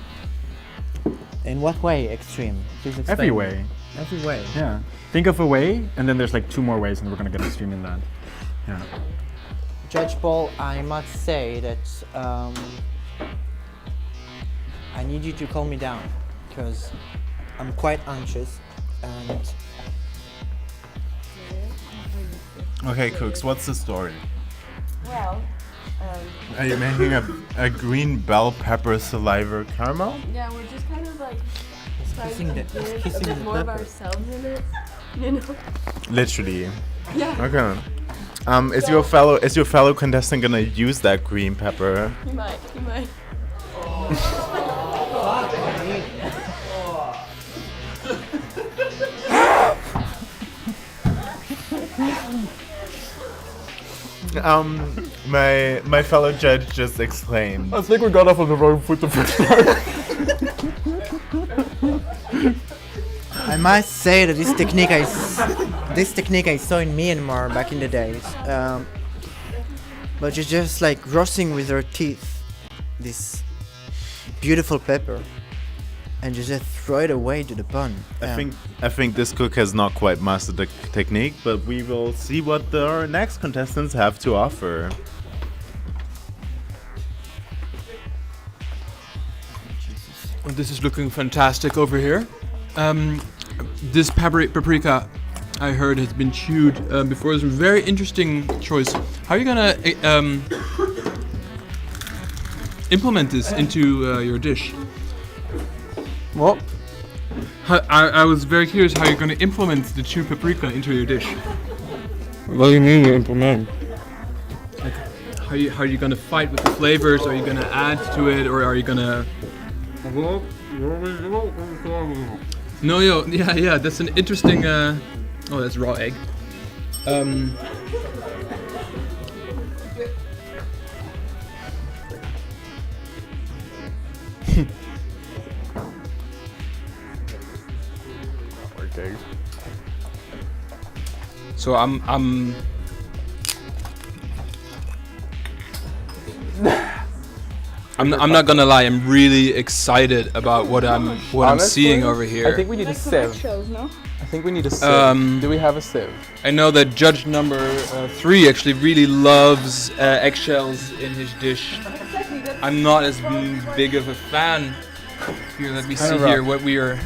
In what way extreme? Please explain. Every way. Every way. Yeah. Think of a way, and then there's like 2 more ways, and we're gonna get extreme in that. Yeah. Judge Paul, I must say that I need you to calm me down because I'm quite anxious and. Okay, cooks, what's the story? Well, Are you making a green bell pepper saliva caramel? Yeah, we're just kind of like trying to give a kissing bit the more of pepper. ourselves in it, you know? Literally. Yeah. Okay. Is your fellow contestant gonna use that green pepper? He might. My fellow judge just exclaimed. I think we got off on the wrong foot the first time. I must say that this technique I saw in Myanmar back in the days. But you're just like roasting with your teeth this beautiful pepper, and you just throw it away to the pond. I think this cook has not quite mastered the technique, but we will see what our next contestants have to offer. This is looking fantastic over here. This paprika, I heard, has been chewed before. It's a very interesting choice. How are you gonna implement this into your dish? What? I was very curious how you're gonna implement the chewed paprika into your dish. What do you mean you implement? Like, how are you gonna fight with the flavors? Are you gonna add to it, or are you gonna? No, yeah, that's an interesting. Oh, that's raw egg. Okay. So I'm not gonna lie. I'm really excited about what I'm seeing over here. I think we need a sieve. No? I think we need a sieve. Do we have a sieve? I know that judge number 3 actually really loves eggshells in his dish. I'm not as big of a fan. Here, let me see here what we are.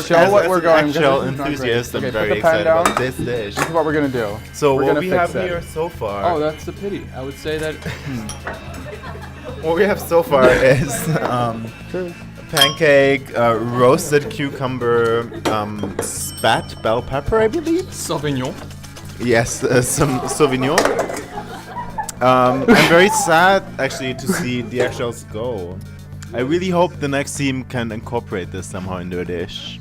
Show what we're going. Eggshell enthusiast. I'm very excited about this dish. This is what we're gonna do. So we're what gonna we fix have it. here so far. Oh, that's a pity. I would say that. What we have so far is pancake, roasted cucumber, spat bell pepper, I believe. Sauvignon. Yes, some Sauvignon. I'm very sad actually to see the eggshells go. I really hope the next team can incorporate this somehow into a dish.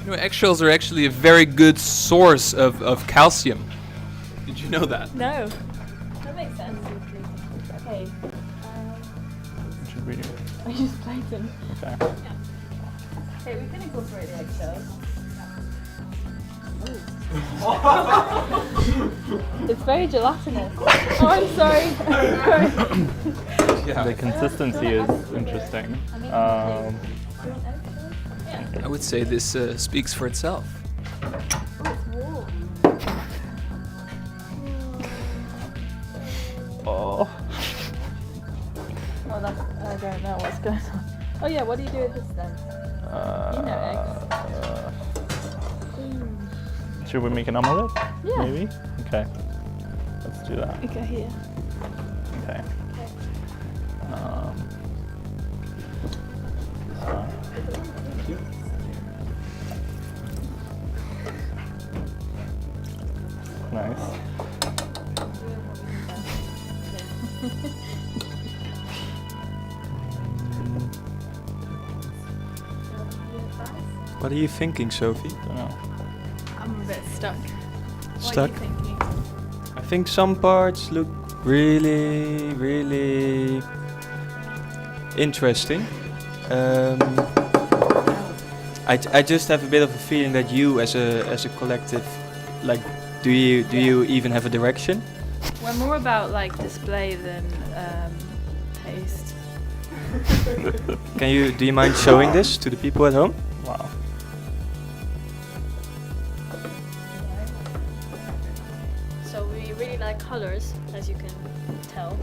You know, eggshells are actually a very good source of calcium. Did you know that? No. That makes sense. Okay. Should we? I just played them. Okay. Okay, we can incorporate the eggshells. It's very gelatinous. Oh, I'm sorry. Yeah. The consistency is interesting. I would say this speaks for itself. Oh, that's, I don't know what's going on. Oh yeah, what do you do with this then? You know eggs. Should we make an omelette? Yeah. Maybe? Okay. Let's do that. Okay, here. Okay. This one. Thank you. Nice. What are you thinking, Sophie? Don't know. I'm a bit stuck. Stuck? What are you thinking? I think some parts look really, really interesting. I just have a bit of a feeling that you, as a collective, like, do you even have a direction? We're more about like display than taste. Do you mind showing this to the people at home? Wow. So we really like colors, as you can tell.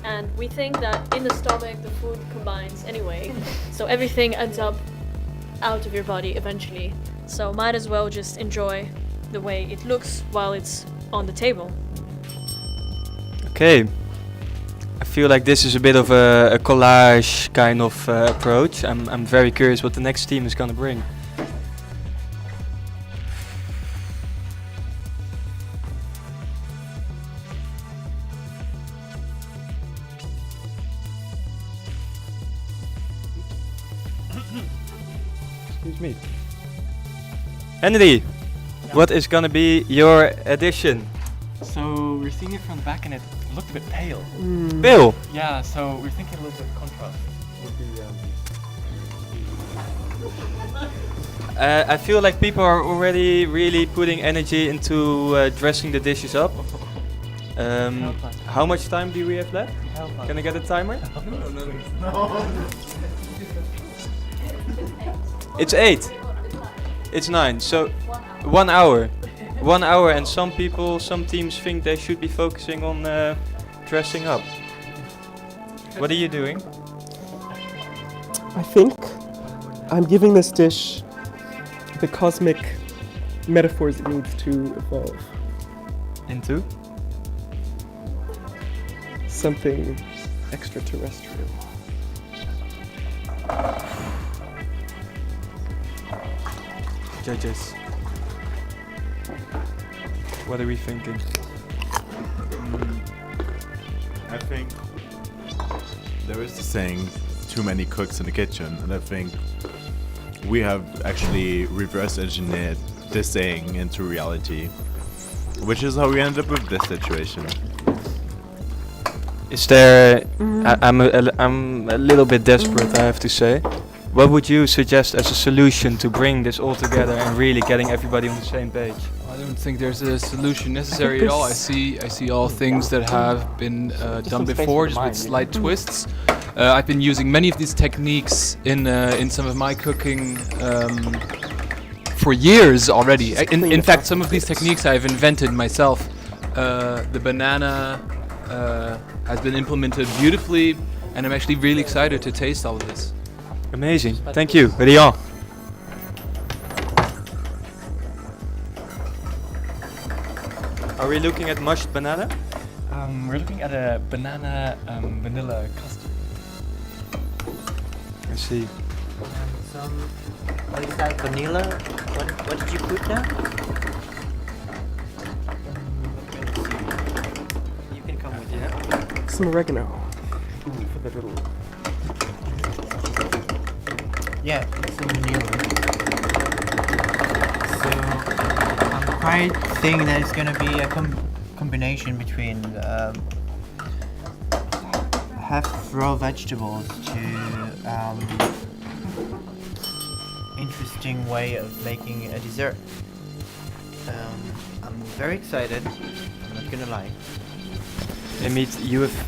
And we think that in the stomach the food combines anyway. So everything ends up out of your body eventually. So might as well just enjoy the way it looks while it's on the table. Okay. I feel like this is a bit of a collage kind of approach. I'm very curious what the next team is gonna bring. Excuse me. Henry, what is gonna be your addition? So we're seeing it from the back and it looked a bit pale. Pale? Yeah, so we're thinking a little bit of contrast would be I feel like people are already really putting energy into dressing the dishes up. How much time do we have left? Can I get a timer? No. It's 8. It's 9. So 1 hour. 1 hour, and some teams think they should be focusing on dressing up. What are you doing? I think I'm giving this dish the cosmic metaphors it needs to evolve. Into? Something extraterrestrial. Judges. What are we thinking? I think there is the saying, too many cooks in the kitchen, and I think we have actually reverse engineered this saying into reality, which is how we ended up with this situation. Is there? I'm a little bit desperate, I have to say. What would you suggest as a solution to bring this all together and really getting everybody on the same page? I don't think there's a solution necessary at all. I see all things that have been done before, just with slight twists. I've been using many of these techniques in some of my cooking for years already. In fact, some of these techniques I've invented myself. The banana has been implemented beautifully, and I'm actually really excited to taste all of this. Amazing. Thank you. Rian. Are we looking at mashed banana? We're looking at a banana vanilla custard. I see. What is that, vanilla? What did you put there? You can come with it. Some oregano. For the little. Yeah, some vanilla. So I'm quite thinking that it's gonna be a combination between half raw vegetables to interesting way of making a dessert. I'm very excited. I'm not gonna lie. Amit,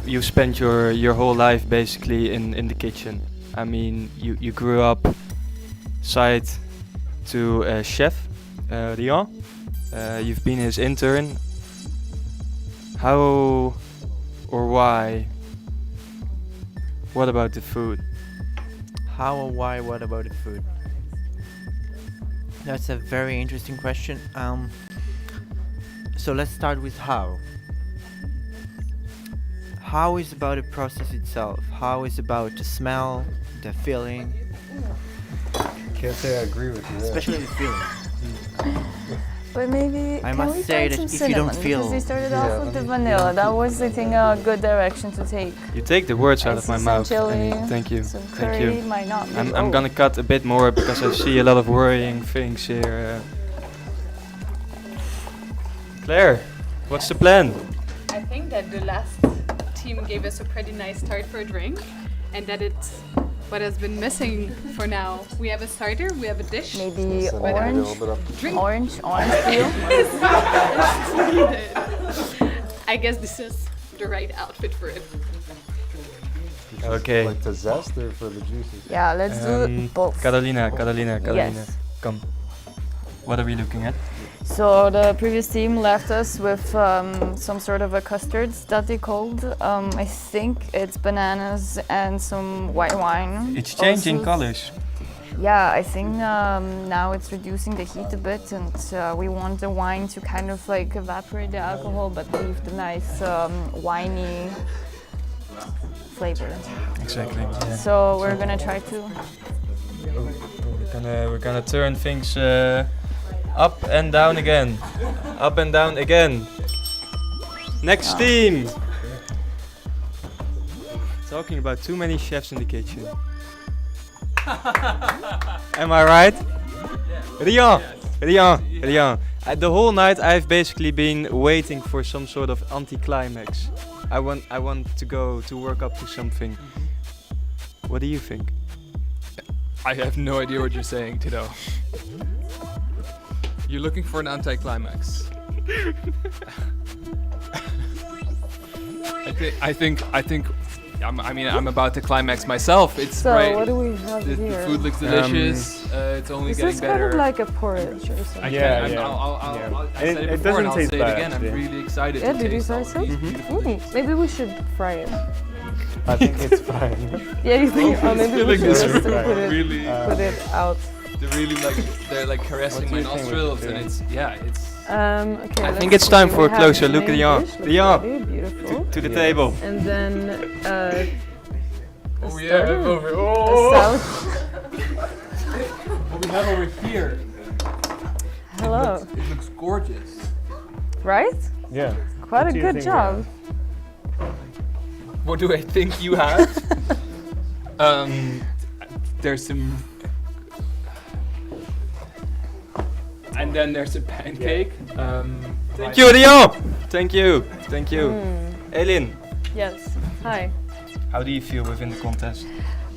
you've spent your whole life basically in the kitchen. I mean, you grew up side to a chef, Rian. You've been his intern. How or why? What about the food? How or why? What about the food? That's a very interesting question. So let's start with how. How is about the process itself. How is about the smell, the feeling. Can't say I agree with you there. Especially the feeling. But maybe I can must we say find that some if you don't cinnamon? feel- Because we started off with the vanilla. That was, I think, a good direction to take. You take the words out I of see my some mouth. chili, Amit. Thank you. some Thank curry, you. might not be- I'm gonna cut a bit more because I see a lot of worrying things here. Claire, what's the plan? I think that the last team gave us a pretty nice start for a drink, and that it's what has been missing for now. We have a starter, we have a dish. Maybe but orange peel. I guess this is the right outfit for it. Okay. Like the zest or for the juices? Yeah, let's do both. Carolina. Yes. Come. What are we looking at? So the previous team left us with some sort of a custard that they called. I think it's bananas and some white wine. It's changing Also colors. Yeah, I think now it's reducing the heat a bit, and we want the wine to kind of like evaporate the alcohol, but leave the nice winey flavor. Exactly. Yeah. So we're gonna try to. We're gonna turn things up and down again, up and down again. Next team. Talking about too many chefs in the kitchen. Am I right? Rian. The whole night I've basically been waiting for some sort of anticlimax. I want to go to work up to something. What do you think? I have no idea what you're saying, Tiddo. You're looking for an anticlimax. I think. I'm about to climax myself. It's So right. what do we have the here? food looks delicious. It's only getting Is this better. kind of like a porridge or something? I said it before and I'll say it again. I'm really excited Yeah, to did you taste say all so? these. Maybe we should fry it. I think it's fine. Yeah, you think? Oh, maybe we should just room put it, really, put it out. They're like caressing my nostrils, and it's. Okay. I think let's it's time see. for a We have closer the look at main Rian. dish, looks Rian, ready, beautiful. to the table. And then What we have over What we have over here. Hello. It looks gorgeous. Right? Yeah. Quite a good job. What do I think you have? There's some. And then there's a pancake. Thank you, Rian. Thank you. Elin, Yes. Hi. how do you feel within the contest?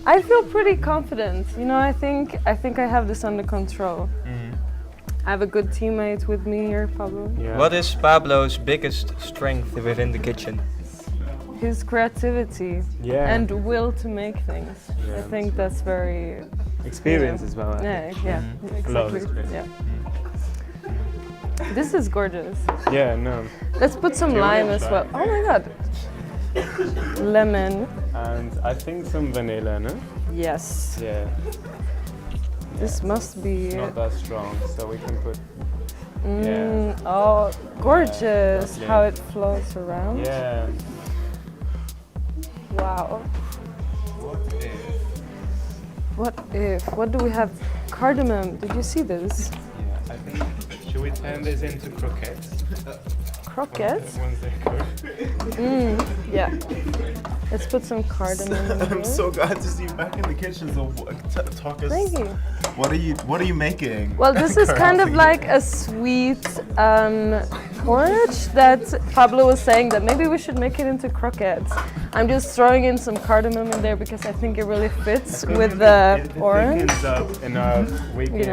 I feel pretty confident. You know, I think I have this under control. I have a good teammate with me here, Pablo. What is Pablo's biggest strength within the kitchen? His creativity and will to make things. Yeah. I think that's very Experience as well. I Yeah, think. yeah, A lot of exactly. experience. Yeah. This is gorgeous. Yeah, no. Let's put some Do you lime wanna as try? well. Oh my god. Lemon. And I think some vanilla, no? Yes. Yeah. This must be. It's not that strong, so we can put. Oh, gorgeous! lovely. How it flows around. Yeah. Wow. What if? What do we have? Cardamom. Did you see this? Yeah, I think. Should we turn this into croquettes? Croquettes? Once they're cooked. Yeah. Let's put some cardamom in I'm here. so glad to see you back in the kitchen. So talk us. Thank you. What are you making? Well, this is kind of like a sweet porridge that Pablo was saying that maybe we should make it into croquettes. I'm just throwing in some cardamom in there because I think it really fits with the orange. Enough. We can. You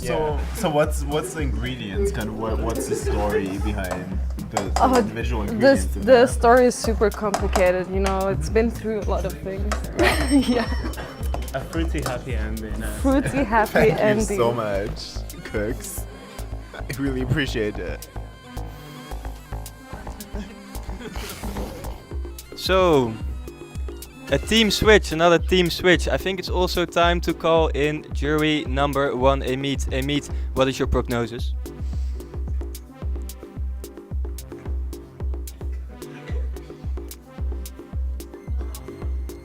know. So what's the ingredients? Kind of what's the story behind the individual ingredients? The story is super complicated. You know, it's been through a lot of things. Yeah. A fruity happy ending. Fruity happy Thank ending. you so much, cooks. I really appreciate it. So, another team switch. I think it's also time to call in jury number 1, Amit. Amit, what is your prognosis?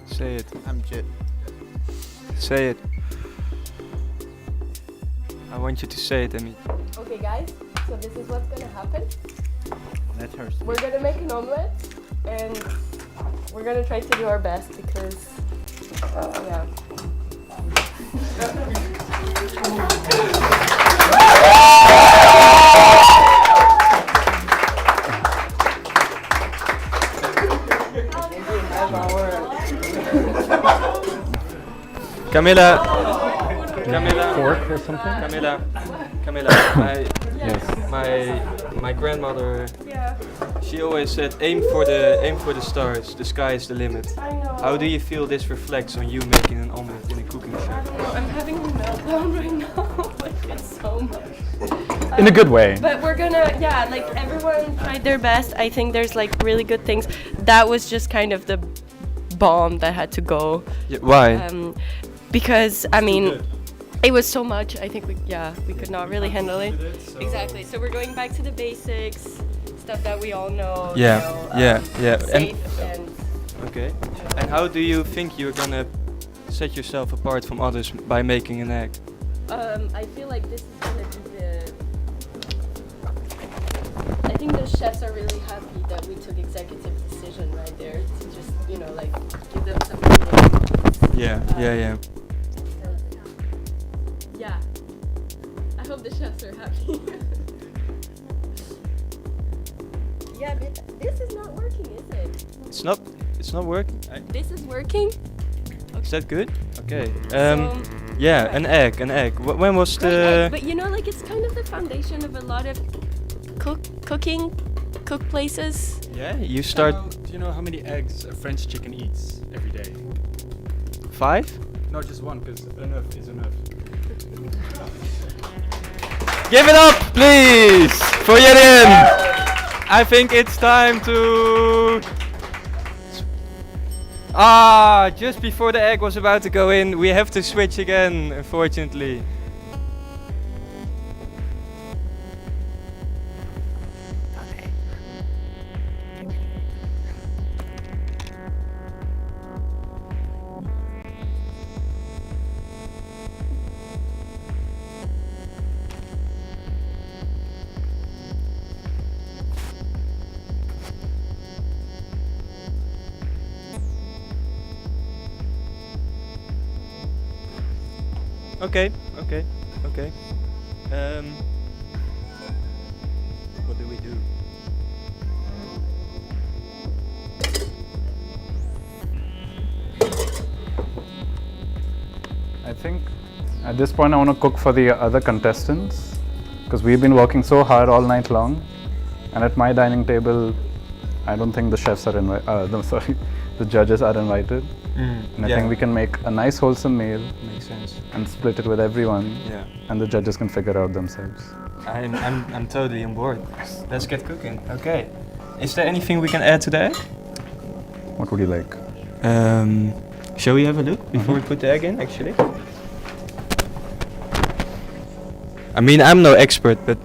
Say it. I'm Jit. Say it. I want you to say it, Amit. Okay, guys. So this is what's gonna happen. Let her We're gonna make an omelette, and we're gonna try to do our best because, yeah. Camila. Fork or something? Camila, my grandmother, she always said, aim for the stars, the sky is the limit. I know. How do you feel this reflects on you making an omelette in a cooking show? I'm having a meltdown right now. Like, it's so much. In a good way. But we're gonna, like everyone tried their best. I think there's like really good things. That was just kind of the bomb that had to go. Yeah, why? Because, I mean, it was so much. I think we could not really handle it. Exactly. So we're going back to the basics, stuff that we all know. Yeah, you know, And safe and okay. And how do you think you're gonna set yourself apart from others by making an egg? I feel like this is gonna be the. I think the chefs are really happy that we took executive decision right there to just like give them some. Yeah. Yeah. I hope the chefs are happy. Yeah, but this is not working, is it? It's not working. This is working? Is that good? Okay. Yeah, an egg. When was Great the? egg, but like it's kind of the foundation of a lot of cook places. Yeah, you start. Do you know how many eggs a French chicken eats every day? 5? No, just one, because enough is enough. Give it up, please, for Jurjen. I think it's time to. Just before the egg was about to go in, we have to switch again, unfortunately. Okay. What do we do? I think at this point I want to cook for the other contestants because we've been working so hard all night long, and at my dining table I don't think the chefs are the judges are invited. And I think we can make a nice wholesome meal. Makes sense. And split it with everyone. Yeah. And the judges can figure out themselves. I'm totally on board. Let's get cooking. Okay. Is there anything we can add to the egg? What would you like? Shall we have a look before we put the egg in, actually? I mean, I'm no expert, but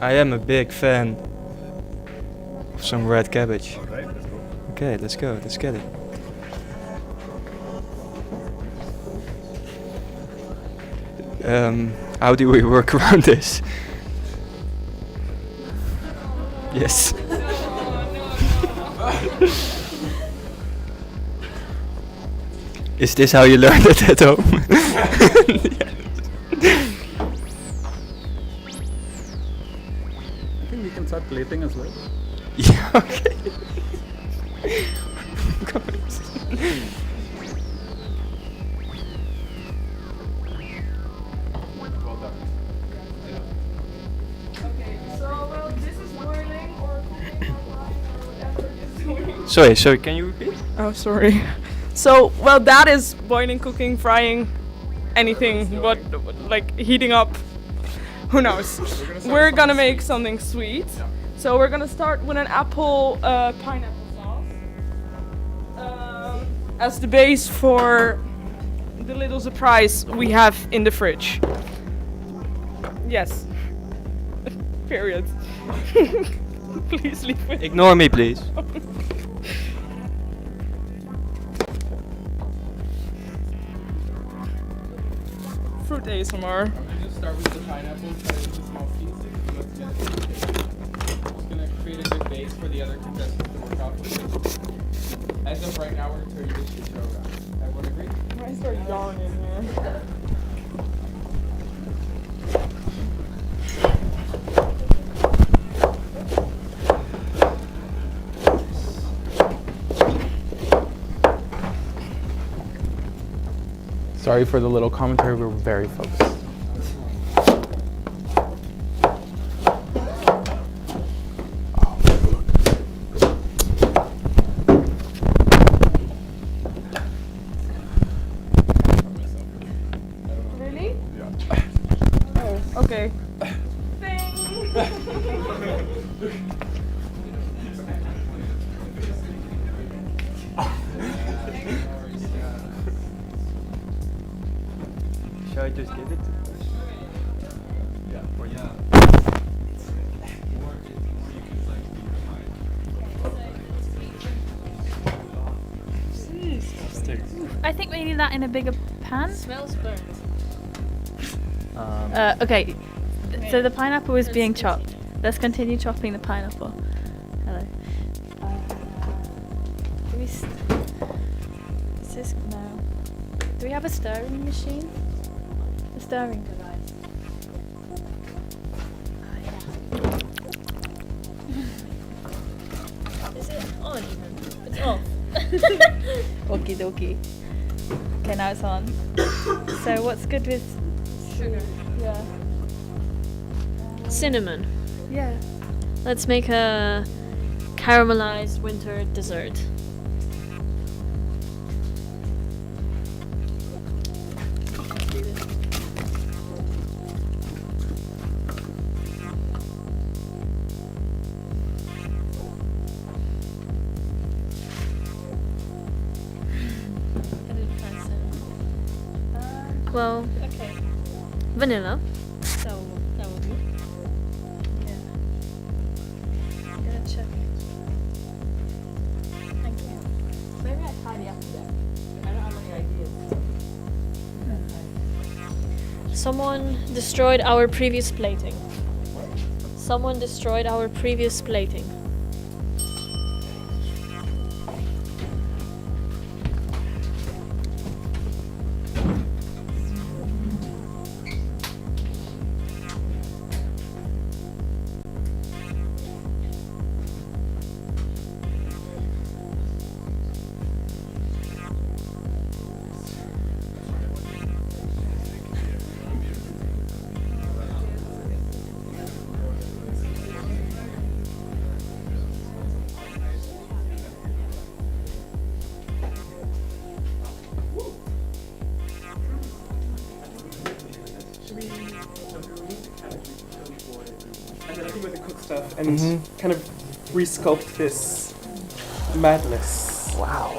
I am a big fan of some red cabbage. Alright, let's go. Okay, let's go. Let's get it. How do we work around this? Yes. Is this how you learned it at home? I think we can start plating as well. Yeah, okay. Sorry, can you repeat? Oh, sorry. So, that is boiling, cooking, frying, anything, but like heating up. Who knows? We're gonna make something sweet. Yeah. So we're gonna start with an apple pineapple sauce as the base for the little surprise we have in the fridge. Yes. Period. Please leave it. Ignore me, please. Fruit ASMR. I'm gonna start with the pineapple, try to do small pieces. Let's get it. Just gonna create a good base for the other contestants to work out with. As of right now, we're gonna turn this shit show around. Everyone agree? I start yawning here. Sorry for the little commentary, we're very focused. Really? Yeah. Oh, okay. Should I just give it to you? Yeah, or yeah. I think we need that in a bigger pan. Smells burnt. Okay, so the pineapple is being chopped. Let's continue chopping the pineapple. Hello. Do we? Is this no? Do we have a stirring machine? A stirring device. Is it on even? It's off. Okie dokie. Okay, now it's on. So what's good with Sugar. Yeah. Cinnamon. Yeah. Let's make a caramelized winter dessert. Well, Okay. vanilla. That will do. Yeah. I'm gonna check. Thank you. Maybe I tidy up there. I don't have any ideas. Someone destroyed our previous plating. Someone destroyed our previous plating. And then I think with the cook stuff and kind of resculpt this madness. Wow.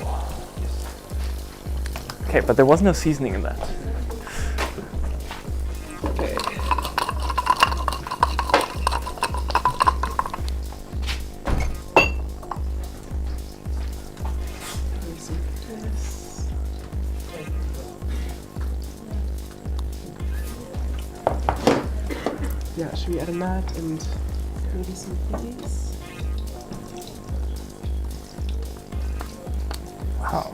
Okay, but there was no seasoning in that. Okay. Yeah, should we add a mat and maybe some peas? Wow.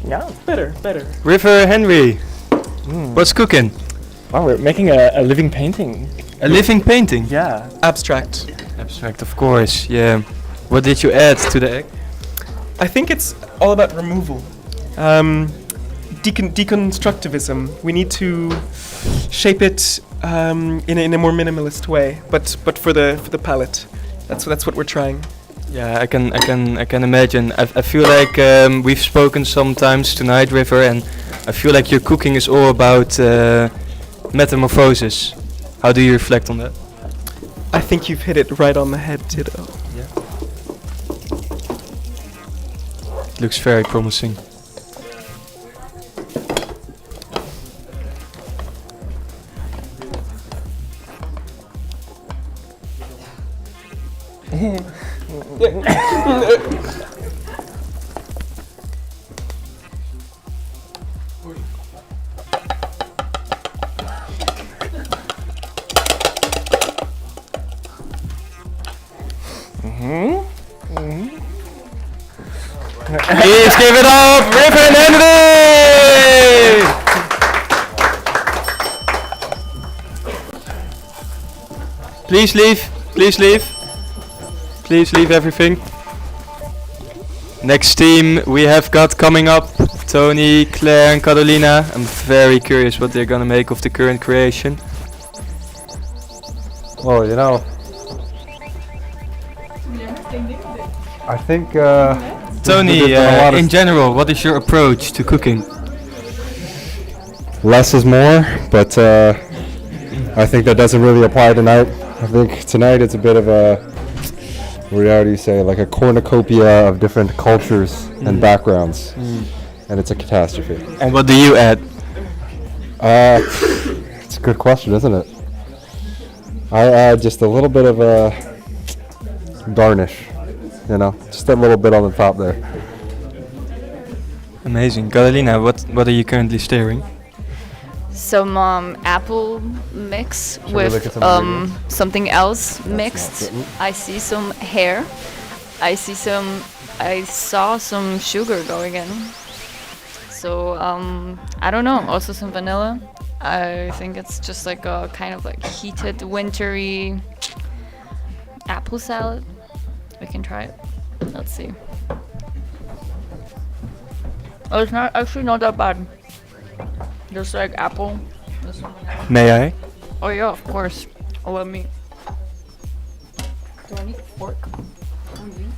Yeah. Better. River Henry, what's cooking? Wow, we're making a living painting. A living painting? Yeah. Abstract. Abstract, of course, yeah. What did you add to the egg? I think it's all about removal. Deconstructivism. We need to shape it in a more minimalist way, but for the palate. That's what we're trying. Yeah, I can imagine. I feel like we've spoken sometimes tonight, River, and I feel like your cooking is all about metamorphosis. How do you reflect on that? I think you've hit it right on the head, Tiddo. Yeah. Looks very promising. Please give it up, River and Henry! Please leave, please leave. Please leave everything. Next team we have got coming up, Tony, Claire and Karolina. I'm very curious what they're gonna make of the current creation. Well, you know, I think Tony, in general, what is your approach to cooking? less is more, but I think that doesn't really apply tonight. I think tonight it's a bit of a, what do you say, like a cornucopia of different cultures and backgrounds. and it's a catastrophe. And what do you add? It's a good question, isn't it? I add just a little bit of a garnish, you know, just that little bit on the top there. Amazing. Karolina, what are you currently stirring? Some apple mix Shall we look with at some ingredients? something else That's mixed. not I see some hair. I saw some sugar going in. So I don't know. Also some vanilla. I think it's just like a kind of like heated wintry apple salad. We can try it. Let's see. Oh, it's not actually not that bad. Just like apple. May I? Oh yeah, of course. Oh, let me. Do I need a fork?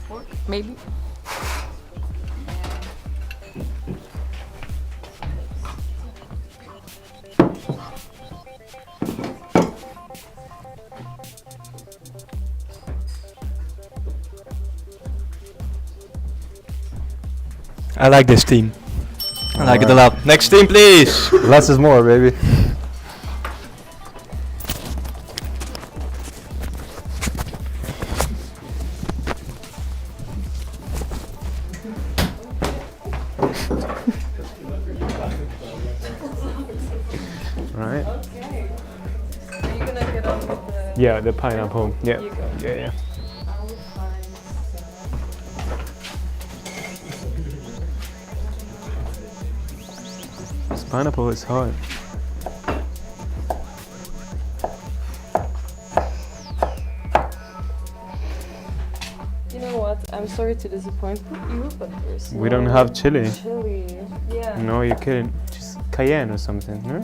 Fork? Maybe. I like this team. I like it a lot. Next team, please. Less is more, baby. Right. Okay. Are you gonna get on with the... Yeah, the pineapple. Yeah. You go. Yeah. This pineapple is hard. You know what? I'm sorry to disappoint you, but there's We don't have chili. Chili. Yeah. No, you're kidding. Just cayenne or something, no?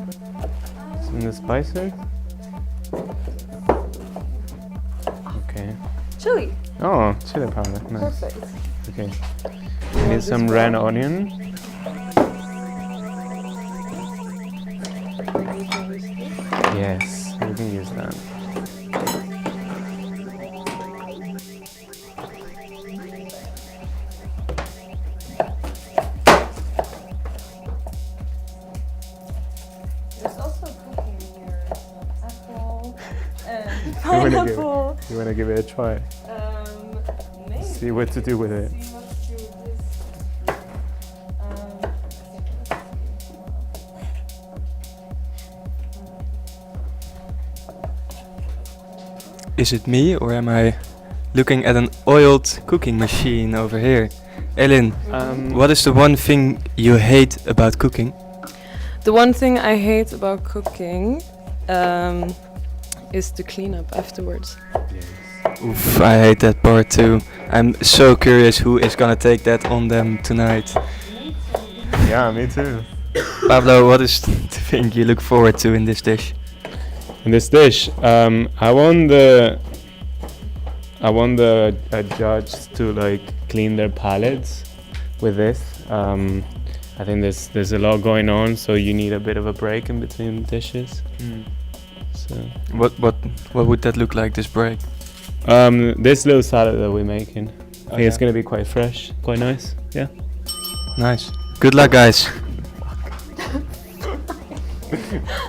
Some of the spices? Okay. Chili. Oh, chili powder. Nice. Perfect. Okay. We need some red onion. Yes, we can use that. There's also cooking here. Apple and You wanna give it a try? Maybe. See what to do with it. See what to do with this. Is it me or am I looking at an oiled cooking machine over here? Elin, what is the one thing you hate about cooking? The one thing I hate about cooking is to clean up afterwards. Oof, I hate that part too. I'm so curious who is gonna take that on them tonight. Yeah, me too. Pablo, what is the thing you look forward to in this dish? In this dish, I want the judge to like clean their palates with this. I think there's a lot going on, so you need a bit of a break in between dishes. So what would that look like? This break? This little salad that we're making. I think it's gonna be quite fresh, quite nice. Yeah. Nice. Good luck, guys.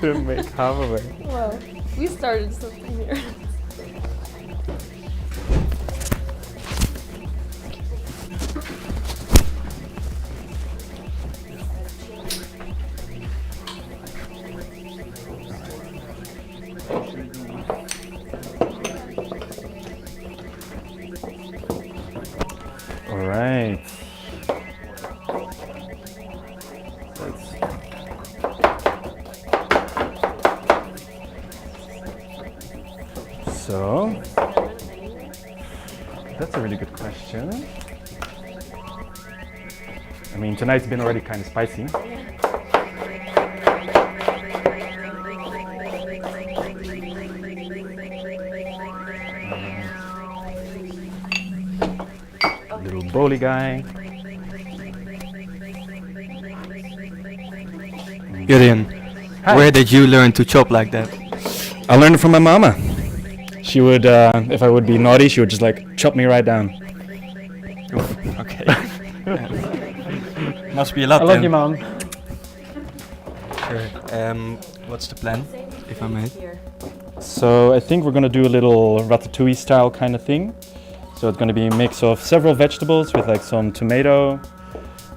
Didn't make half of it. Well, we started something here. All right. So, that's a really good question. I mean, tonight's been already kind of spicy. Little bowly guy. Jurjen, where did you learn to chop like that? I learned it from my mama. She would, if I would be naughty, she would just like chop me right down. Okay. Must be a lot. I love then. you, Mom. Sure. What's the plan, if I may? So I think we're gonna do a little ratatouille style kind of thing. So it's gonna be a mix of several vegetables with like some tomato,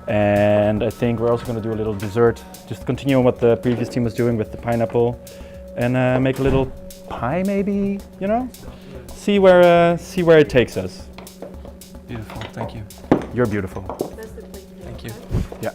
and I think we're also gonna do a little dessert. Just continue on what the previous team was doing with the pineapple, and make a little pie maybe. You know, see where it takes us. Beautiful. Thank you. You're beautiful. Thank you. Yeah.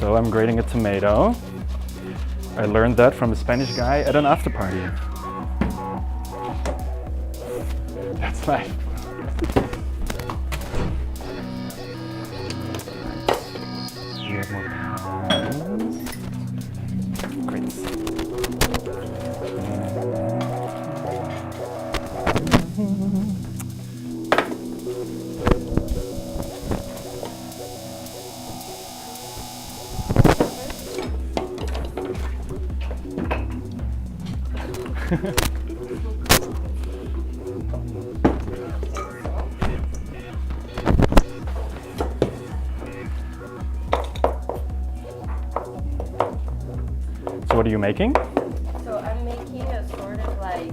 So I'm grating a tomato. I learned that from a Spanish guy at an after party. That's life. We have more pounds. Great. So what are you making? So I'm making a sort of like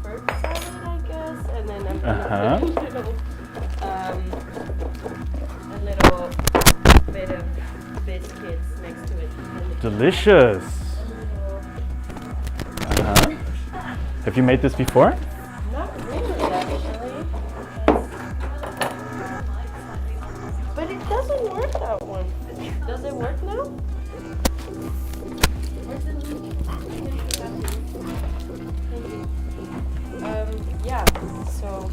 fruit salad, I guess, and then I'm gonna put a little bit of biscuits next to it. Delicious. Have you made this before? Not really, actually. But it doesn't work, that one. Does it work now? Yeah, so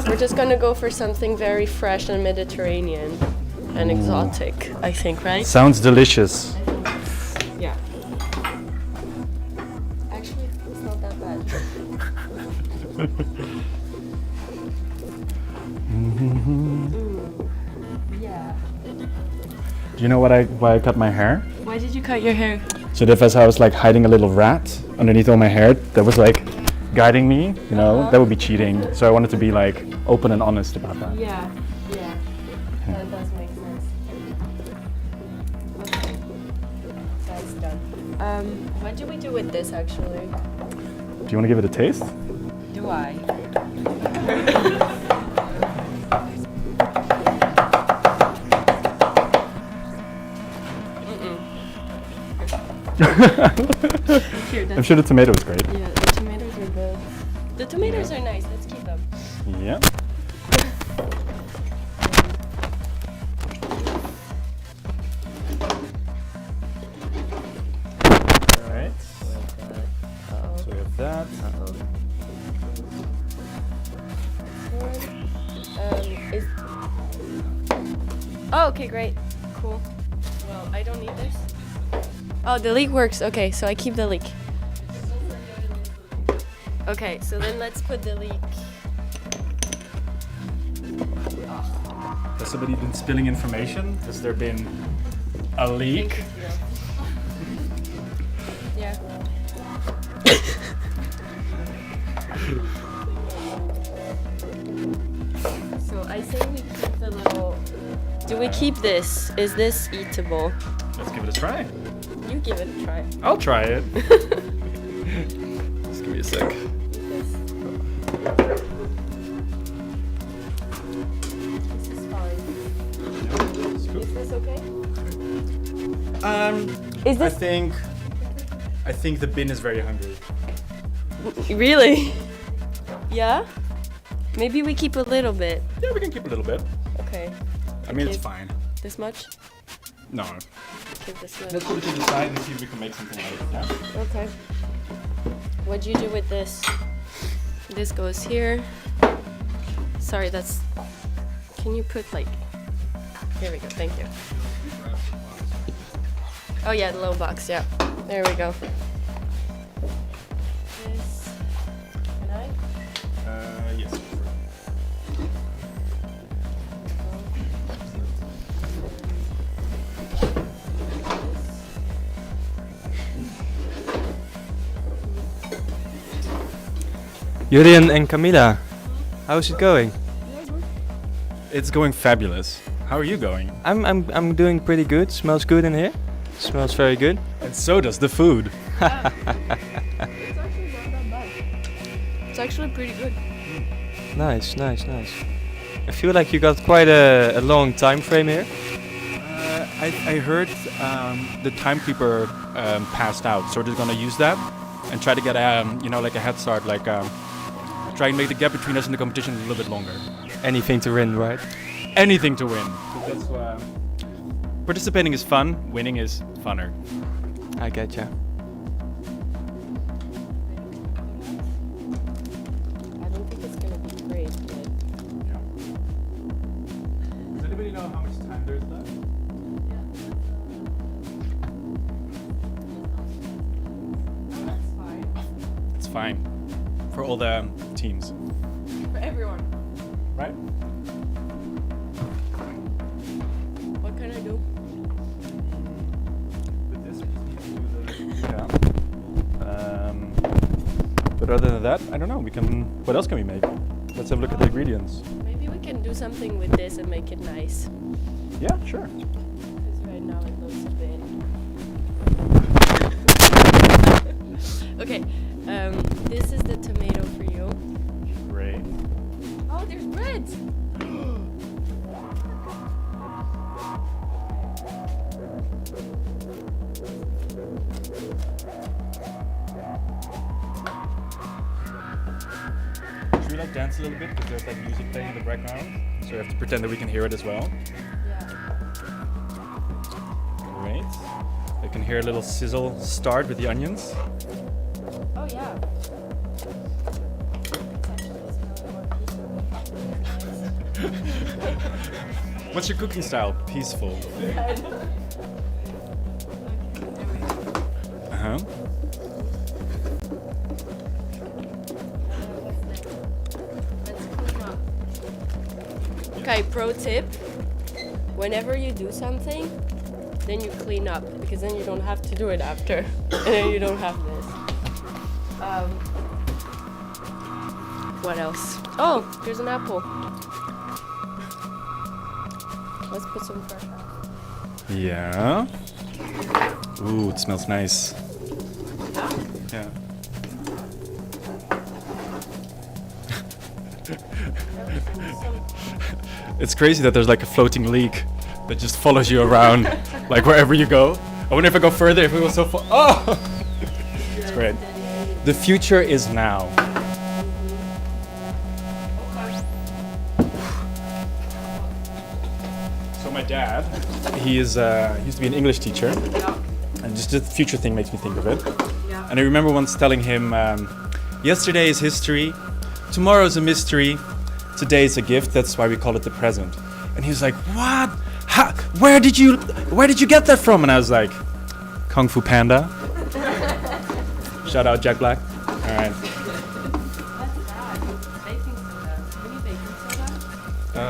we're just gonna go for something very fresh and Mediterranean and exotic, I think, right? Sounds delicious. Yeah. Actually, it's not that bad. Yeah. Do you know why I cut my hair? Why did you cut your hair? So that was I was like hiding a little rat underneath all my hair that was like guiding me, you know, that would be cheating. So I wanted to be like open and honest about that. Yeah, that does make sense. Okay, that's done. What do we do with this actually? Do you want to give it a taste? Do I? I'm sure the tomato is great. Yeah, the tomatoes are good. The tomatoes are nice. Let's keep them. Yeah. Alright. So we have that. Oh, okay, great. Cool. Well, I don't need this. Oh, the leek works. Okay, so I keep the leek. Okay, so then let's put the leek. Has somebody been spilling information? Has there been a leak? Yeah. So I say we keep the little. Do we keep this? Is this eatable? Let's give it a try. You give it a try. I'll try it. Just give me a sec. This is fine. Is this okay? Is this? I think the bin is very hungry. Really? Yeah? Maybe we keep a little bit. Yeah, we can keep a little bit. Okay. I mean, it's Keep fine. This much? No. Keep this much. Let's put it to the side and see if we can make something out of it. Yeah? Okay. What'd you do with this? This goes here. Sorry, that's. Can you put like. Here we go, thank you. Oh yeah, the little box, yeah. There we go. This, can I? Yes. Jurjen and Camila, how's it going? It's going fabulous. How are you going? I'm doing pretty good. Smells good in here. Smells very good. And so does the food. It's actually pretty good. Nice. I feel like you got quite a long time frame here. I heard the timekeeper passed out, so we're just gonna use that and try to get like a head start, like try and make the gap between us and the competition a little bit longer. Anything to win, right? Anything to win. That's participating is fun. Winning is funner. I getcha. I don't think it's gonna be great, but... Yeah. Does anybody know how much time there is left? That's fine. It's fine. For all the teams. For everyone. Right? What can I do? With this, we just need to do the... Yeah. But other than that, I don't know. What else can we make? Let's have a look at the ingredients. Maybe we can do something with this and make it nice. Yeah, sure. Because right now it looks a bit... Okay, this is the tomato for you. Great. Oh, there's bread! Should we dance a little bit because there's music playing in the background? So we have to pretend that we can hear it as well. Yeah. Great. I can hear a little sizzle start with the onions. Oh yeah. What's your cooking style? Peaceful. Uh-huh. Okay, pro tip. Whenever you do something, then you clean up, because then you don't have to do it after. And then you don't have this. What else? Oh, there's an apple. Let's put some fresh apple. Yeah. Ooh, it smells nice. Yeah. It's crazy that there's like a floating leak that just follows you around, like wherever you go. I wonder if I go further, if it was so far. Oh! It's great. The future is now. So my dad, he used to be an English teacher, and just the future thing makes me think of it. And I remember once telling him, yesterday is history, tomorrow's a mystery, today is a gift, that's why we call it the present. And he was like, what? Ha, where did you get that from? And I was like, Kung Fu Panda. Shout out Jack Black. All right.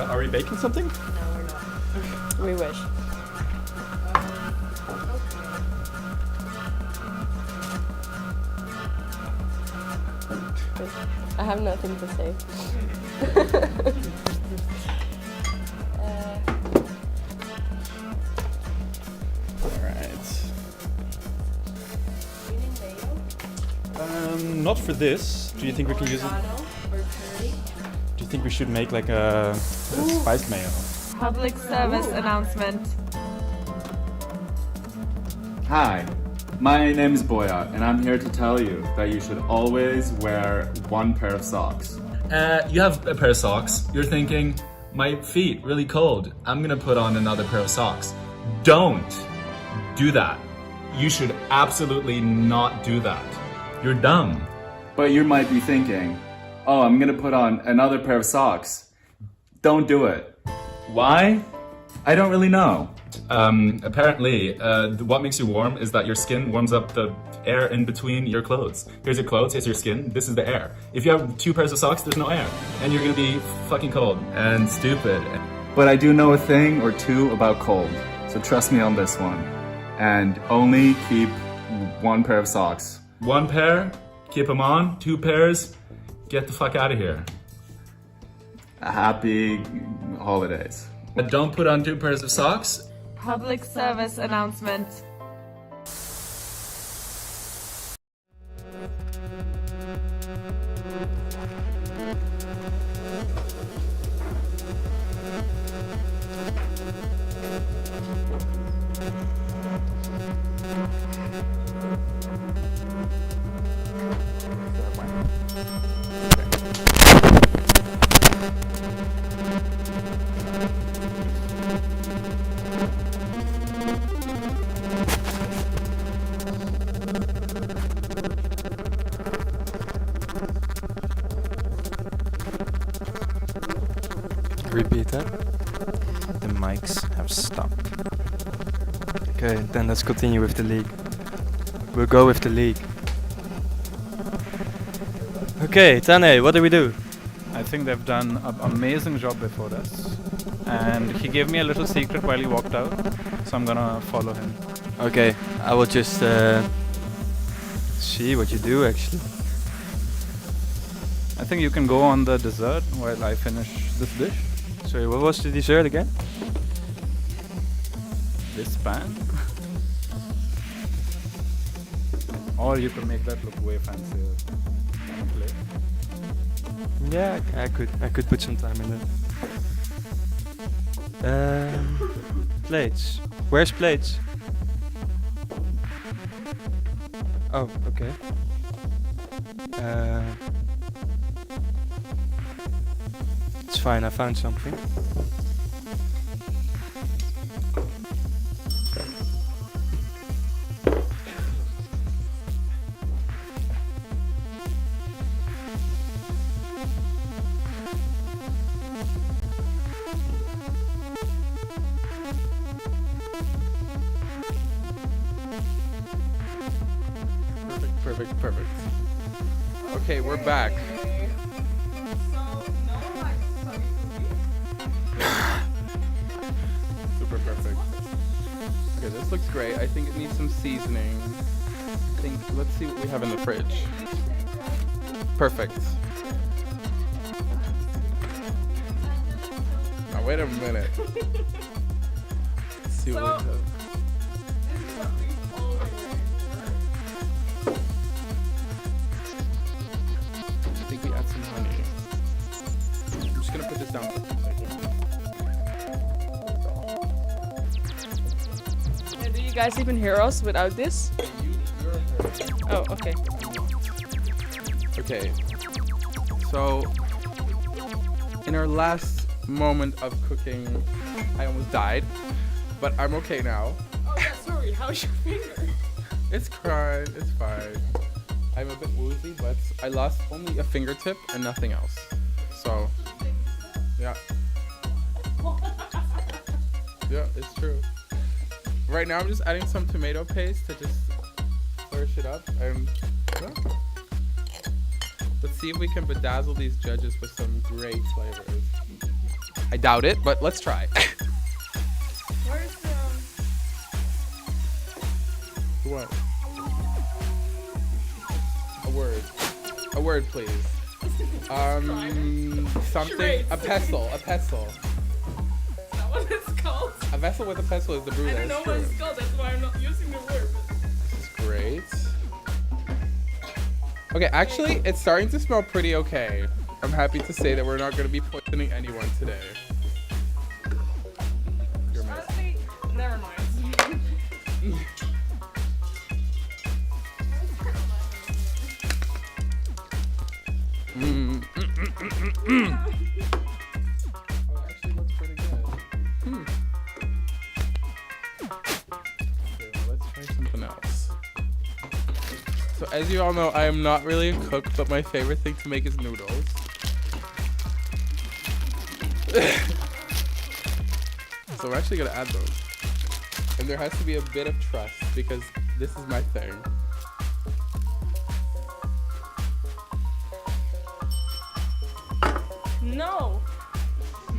Are we baking something? No, we're not. We wish. I have nothing to say. Not for this. Do you think we can use it? Do you think we should make like a spiced mayo? Public service announcement. Hi, my name is Boye, and I'm here to tell you that you should always wear one pair of socks. You have a pair of socks. You're thinking, my feet really cold. I'm gonna put on another pair of socks. Don't do that. You should absolutely not do that. You're dumb. But you might be thinking, oh, I'm gonna put on another pair of socks. Don't do it. Why? I don't really know. Apparently, what makes you warm is that your skin warms up the air in between your clothes. Here's your clothes, here's your skin, this is the air. If you have 2 pairs of socks, there's no air. And you're gonna be fucking cold and stupid. But I do know a thing or two about cold. So trust me on this one. And only keep 1 pair of socks. 1 pair, keep them on. 2 pairs, get the fuck out of here. Happy holidays. Don't put on 2 pairs of socks. Public service announcement. Repeat that. The mics have stopped. Okay, then let's continue with the league. We'll go with the league. Okay, Tanay, what do we do? I think they've done an amazing job before this. And he gave me a little secret while he walked out, so I'm gonna follow him. Okay, I will just see what you do actually. I think you can go on the dessert while I finish this dish. Sorry, what was the dessert again? This pan. Or you could make that look way fancier on a plate. Yeah, I could put some time in it. Plates. Where's plates? Oh, okay. It's fine, I found something. Perfect. Okay, we're back. Super perfect. Okay, this looks great. I think it needs some seasoning. Let's see what we have in the fridge. Perfect. Now wait a minute. Let's see what we have. I think we add some honey. I'm just gonna put this down for a second. Do you guys even hear us without this? Oh, okay. Okay. So, in our last moment of cooking, I almost died, but I'm okay now. Oh yeah, sorry. How's your finger? It's crying. It's fine. I'm a bit woozy, but I lost only a fingertip and nothing else. So, yeah. Yeah, it's true. Right now I'm just adding some tomato paste to just flourish it up, and yeah. Let's see if we can bedazzle these judges with some great flavors. I doubt it, but let's try. Where's What? A word, please. Something. Charades. A pestle. Is that what it's called? A vessel with a pestle is the brew. I don't know what it's called. That's why I'm not using the word. This is great. Okay, actually, it's starting to smell pretty okay. I'm happy to say that we're not going to be poisoning anyone today. You're amazing. Never mind. Oh, actually looks pretty good. Okay, well, let's try something else. So as you all know, I am not really a cook, but my favorite thing to make is noodles. So we're actually gonna add those. And there has to be a bit of trust because this is my thing. No!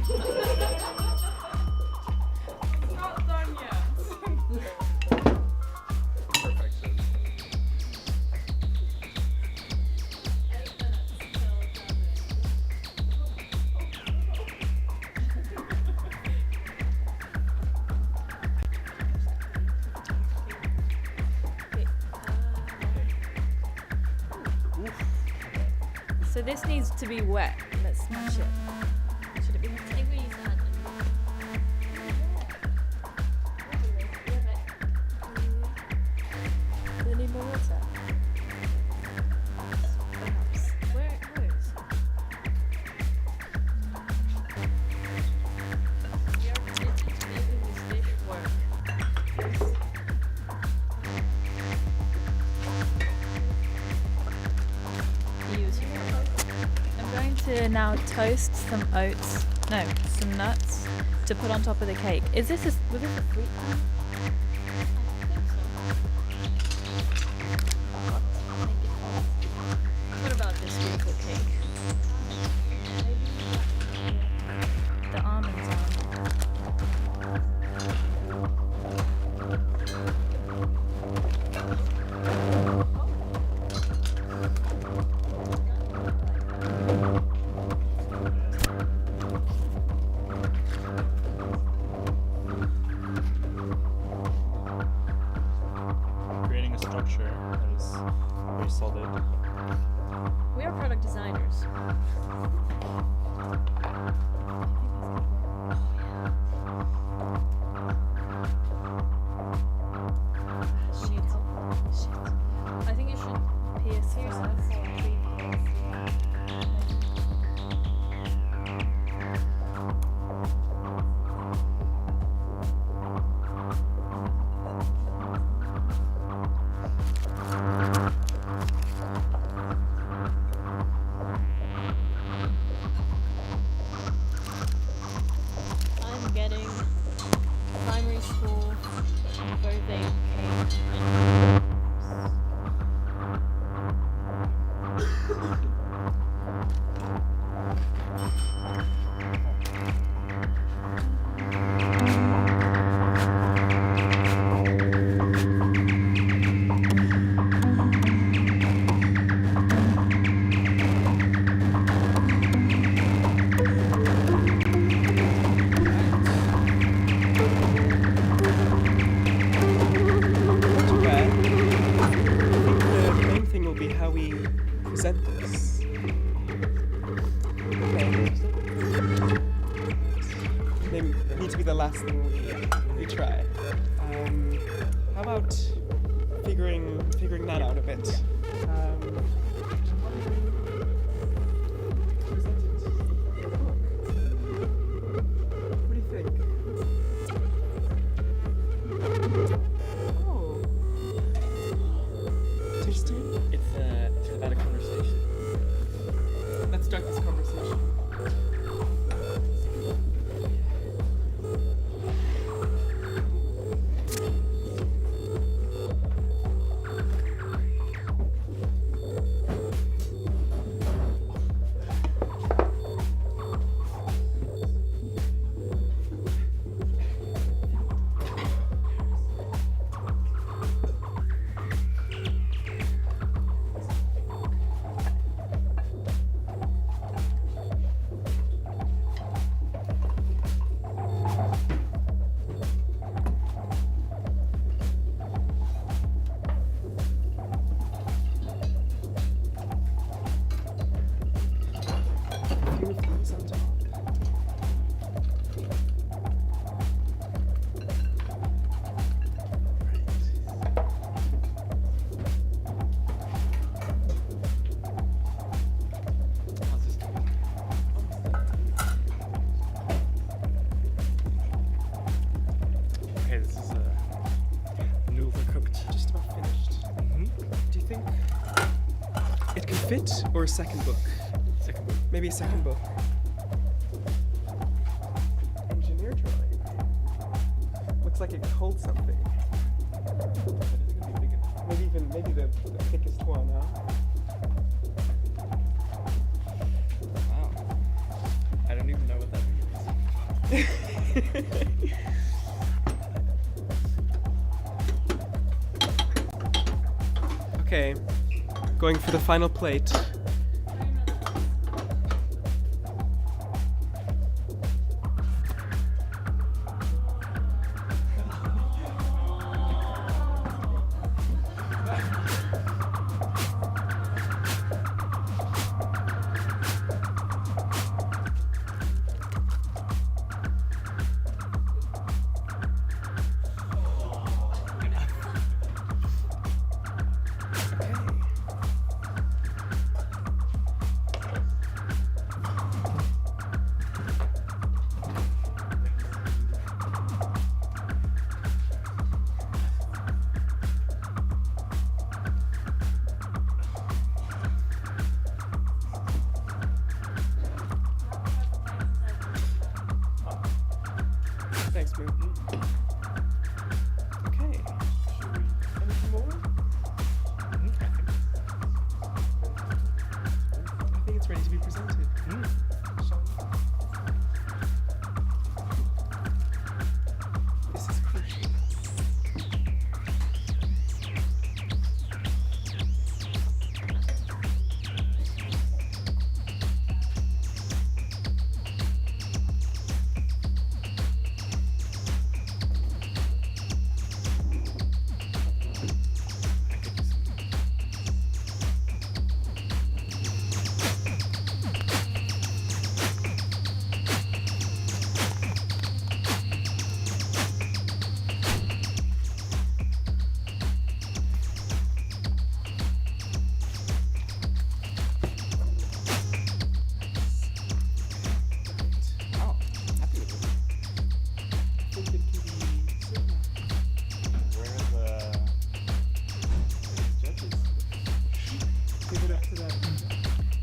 It's not done yet. Perfection. So this needs to be wet. Let's smash it. Should it be? I think we use that. Do we need more water? Perhaps. Where is? We are making this dish work. I'm going to now toast some oats, no, some nuts to put on top of the cake. Was this a fruit one? What about this beautiful cake? The almonds on. Creating a structure that is very solid. We are product designers. I think you should pierce first. I'm getting primary school birthday cake and Not too bad. I think the main thing will be how we present this. Okay. Maybe it needs to be the last thing we try. How about figuring that out a bit? What do you think? Oh. Interesting. It's about a conversation. Let's start this conversation. Fit or a second book? Second book. Maybe a second book. Engineer drawing. Looks like it hold something. Maybe the thickest one, huh? Wow. I don't even know what that means. Okay, going for the final plate. Thanks, Moo. Okay. Anything more? I think it's ready to be presented. Shall we? This is crucial.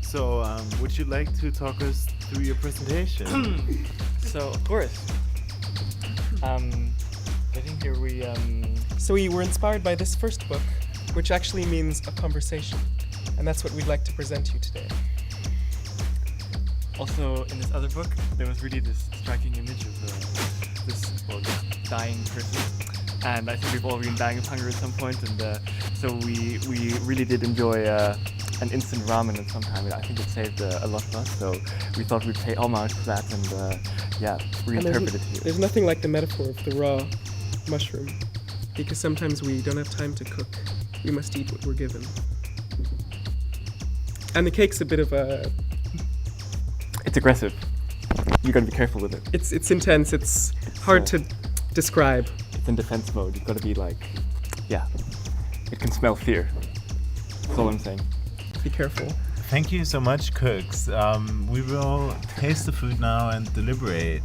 So, would you like to talk us through your presentation? So, of course. I think here we So we were inspired by this first book, which actually means a conversation, and that's what we'd like to present you today. Also, in this other book, there was really this striking image of this dying person. And I think we've all been dying of hunger at some point, and so we really did enjoy an instant ramen at some time. I think it saved a lot of us, so we thought we'd pay homage to that and reinterpret it here. There's nothing like the metaphor of the raw mushroom, because sometimes we don't have time to cook. We must eat what we're given. And the cake's a bit of a... It's aggressive. You gotta be careful with it. It's intense. It's hard to describe. It's in defense mode. You've got to be like, yeah. It can smell fear. That's all I'm saying. Be careful. Thank you so much, cooks. We will taste the food now and deliberate.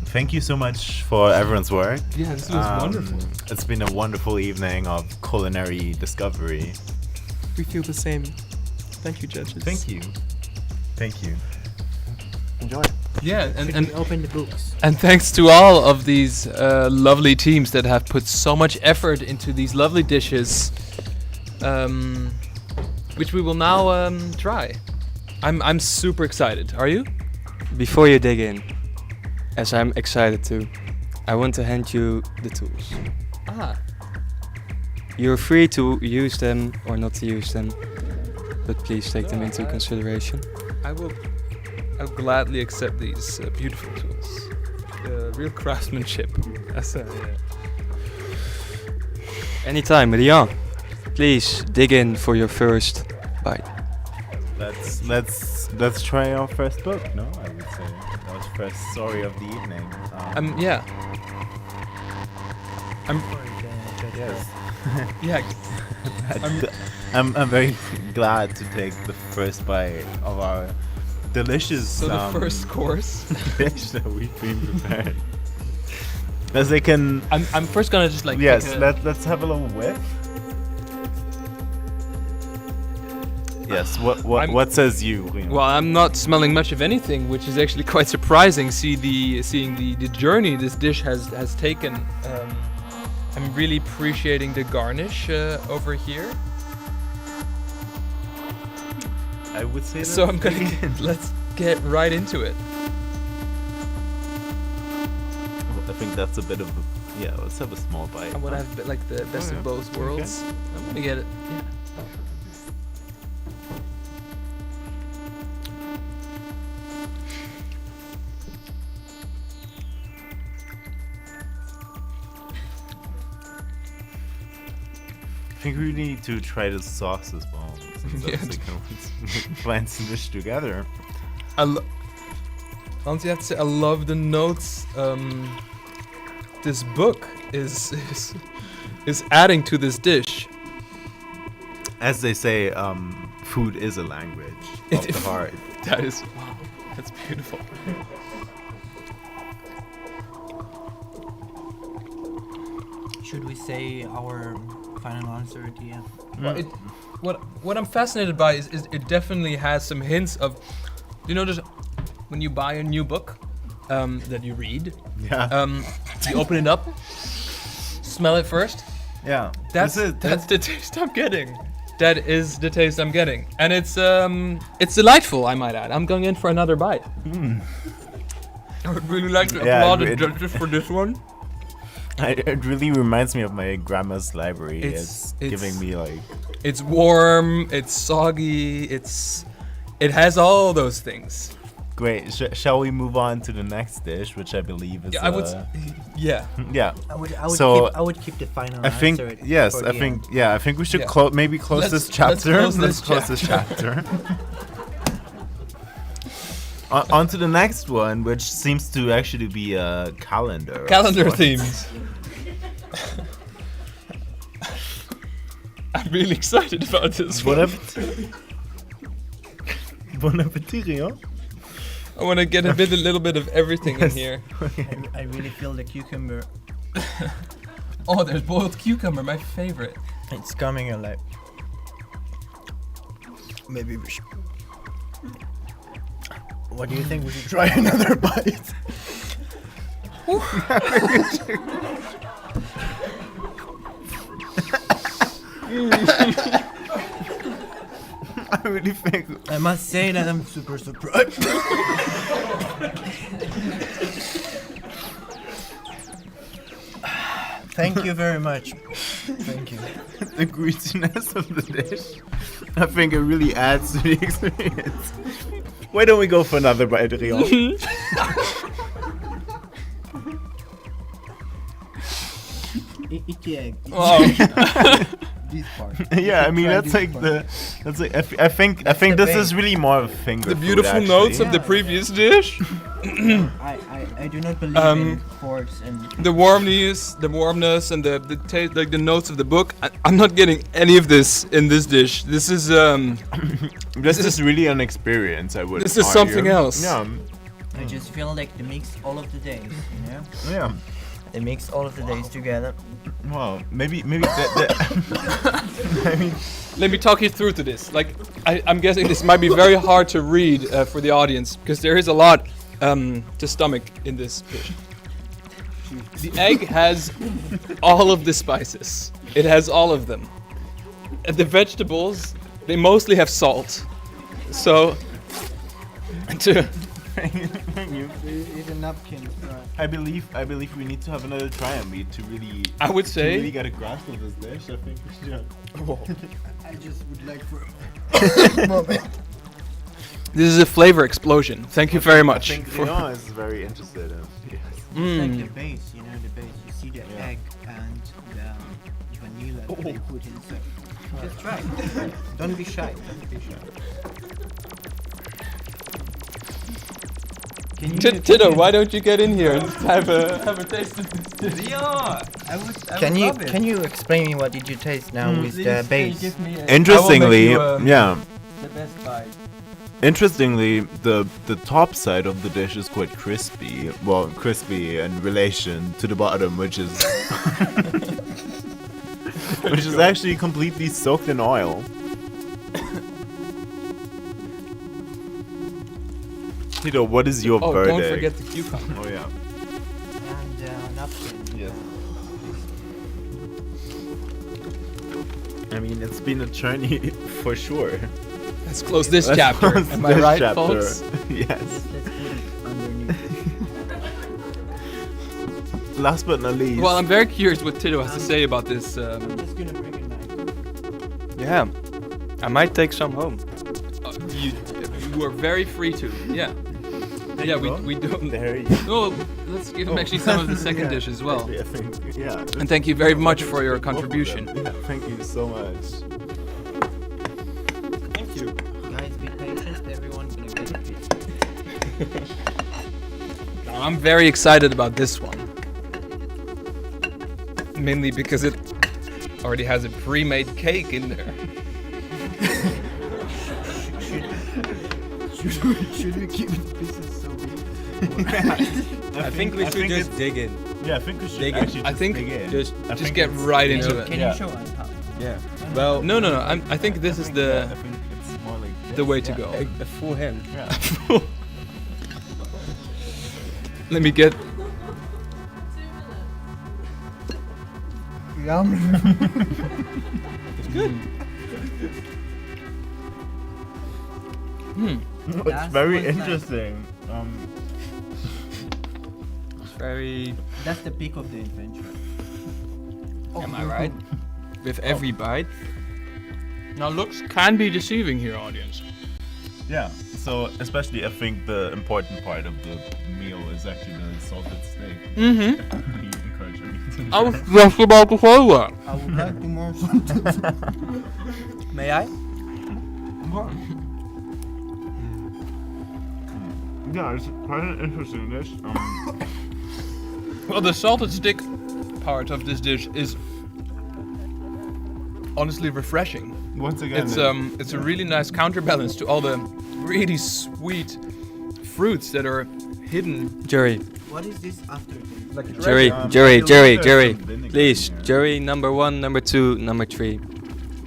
Thank you so much for everyone's work. Yeah, this was wonderful. It's been a wonderful evening of culinary discovery. We feel the same. Thank you, judges. Thank you. Thank you. Enjoy. Yeah, and open the books. And thanks to all of these lovely teams that have put so much effort into these lovely dishes, which we will now try. I'm super excited. Are you? Before you dig in, as I'm excited to, I want to hand you the tools. Ah. You're free to use them or not to use them, but please take them into consideration. I'll gladly accept these beautiful tools. Real craftsmanship. Anytime, Rian. Please dig in for your first bite. Let's try our first book. No, I would say our first story of the evening. Yeah. Yes. Yeah. I'm very glad to take the first bite of our delicious. So the first course dish that we've been prepared. As they can. I'm first gonna just like. Yes. Let's have a little whiff. Yes. What says you? Well, I'm not smelling much of anything, which is actually quite surprising. Seeing the journey this dish has taken. I'm really appreciating the garnish over here. I would say so. I'm gonna let's get right into it. I think that's a bit of let's have a small bite. I want to have a bit like the best of both worlds. Okay. I'm gonna get it. Yeah. I think we need to try the sauce as well. Since that's blends the dish together. Honestly, I have to say, I love the notes. This book is adding to this dish. As they say, food is a language of the heart. That is wow. That's beautiful. Should we say our final answer at the end? Well, what I'm fascinated by is it definitely has some hints of, just when you buy a new book that you read, you open it up, smell it first. Yeah, that's the taste I'm getting. That is the taste I'm getting, and it's delightful. I might add. I'm going in for another bite. I would really like to applaud the judges for this one. It really reminds me of my grandma's library. It's giving me like... It's warm, it's soggy, it has all those things. Great. Shall we move on to the next dish, which I believe is... Yeah. Yeah. I would keep the final answer. I think we should maybe close this chapter. Let's close this chapter. On to the next one, which seems to actually be a calendar. Calendar themes. I'm really excited about this one. Bon appetit, Rian. I want to get a little bit of everything in here. I really feel the cucumber. Oh, there's boiled cucumber, my favorite. It's coming alive. Maybe we should... What do you think? We should try another bite? I really think... I must say that I'm super surprised. Thank you very much. Thank you. The greasiness of the dish, I think it really adds to the experience. Why don't we go for another bite, Rian? Eat the egg. This part. Yeah, I mean I think this is really more of a finger. The beautiful notes of the previous dish. I do not believe in forks and the warmness, and the taste, like the notes of the book. I'm not getting any of this in this dish. This is this is really an experience. I would. This is something else. Yeah. I just feel like they mix all of the days. Yeah. They mix all of the days together. Well, maybe that I mean, let me talk you through to this. Like, I'm guessing this might be very hard to read for the audience because there is a lot to stomach in this dish. The egg has all of the spices. It has all of them. And the vegetables, they mostly have salt. So, Eat a napkin. I believe we need to have another try on meat to really. I would say. To really get a grasp of this dish. I think we should. I just would like for a moment. This is a flavor explosion. Thank you very much. I think Rian is very interested in. Yes. It's like the base, the base. You see the egg and the vanilla that they put inside. Just try. Don't be shy. Tiddo, why don't you get in here and have a taste of this dish? Can you explain me what did you taste now with the base? Interestingly, the best bite. Interestingly, the top side of the dish is quite crispy. Well, crispy in relation to the bottom, which is actually completely soaked in oil. Tiddo, what is your Oh, verdict? don't forget the cucumber. Oh yeah. And napkin. Yes. I mean, it's been a journey for sure. Let's close this chapter. Close Am I this right, chapter. folks? Yes. Let's put it underneath. Last but not least. Well, I'm very curious what Tiddo has to say about this. I'm just gonna bring a knife. Yeah, I might take some home. You are very free to. Yeah. Yeah, we don't. There you go. Oh, let's give him actually some of the second dish as well. Actually, I think, yeah. And thank you very much for your contribution. Yeah, thank you so much. Thank you. Guys, be patient. Everyone's gonna get a piece. Now, I'm very excited about this one. Mainly because it already has a pre-made cake in there. Should we keep the pieces so big? I think we should just dig in. Yeah, I think we should dig actually in. I think dig in. just I think get it's- right into it. Can you show us how? Yeah. Well, No. I think this is the I think it's more like the way to go. a full hand. Yeah. Let me get. Yum. It's good. It's That's very one side. interesting. It's very. That's the peak of the adventure. Am I right? With every bite. Now looks can be deceiving here, audience. Yeah. So especially, I think the important part of the meal is actually the salted steak. Mm-hmm. You encourage me to I was just about to say that. I would like to more salted. May I? Yeah, it's quite an interesting dish. Well, the salted stick part of this dish is honestly refreshing. Once again, It's a really nice counterbalance to all the really sweet fruits that are hidden. Jury. What is this aftertaste? Like a Jury. Please, jury number 1, number 2, number 3.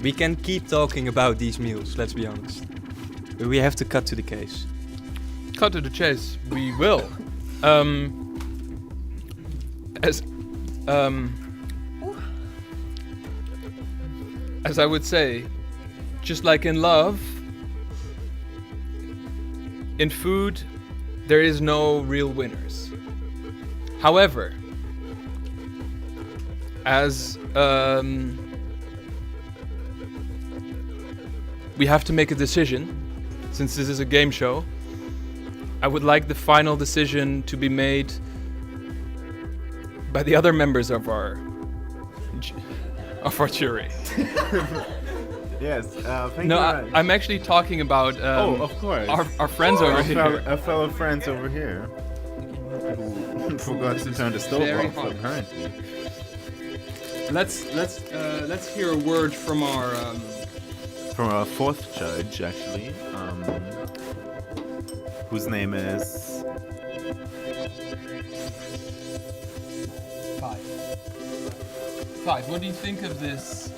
We can keep talking about these meals, let's be honest. But we have to cut to the case. Cut to the chase. We will. As I would say, just like in love, in food, there is no real winners. However, as we have to make a decision, since this is a game show, I would like the final decision to be made by the other members of our jury. Yes, thank No, you. I'm actually talking about of course. our friends over here. Our fellow friends over here. Who forgot to turn the stove Very off, hot. apparently. Let's hear a word from our From our fourth judge, actually, whose name is... Five. What do you think of this?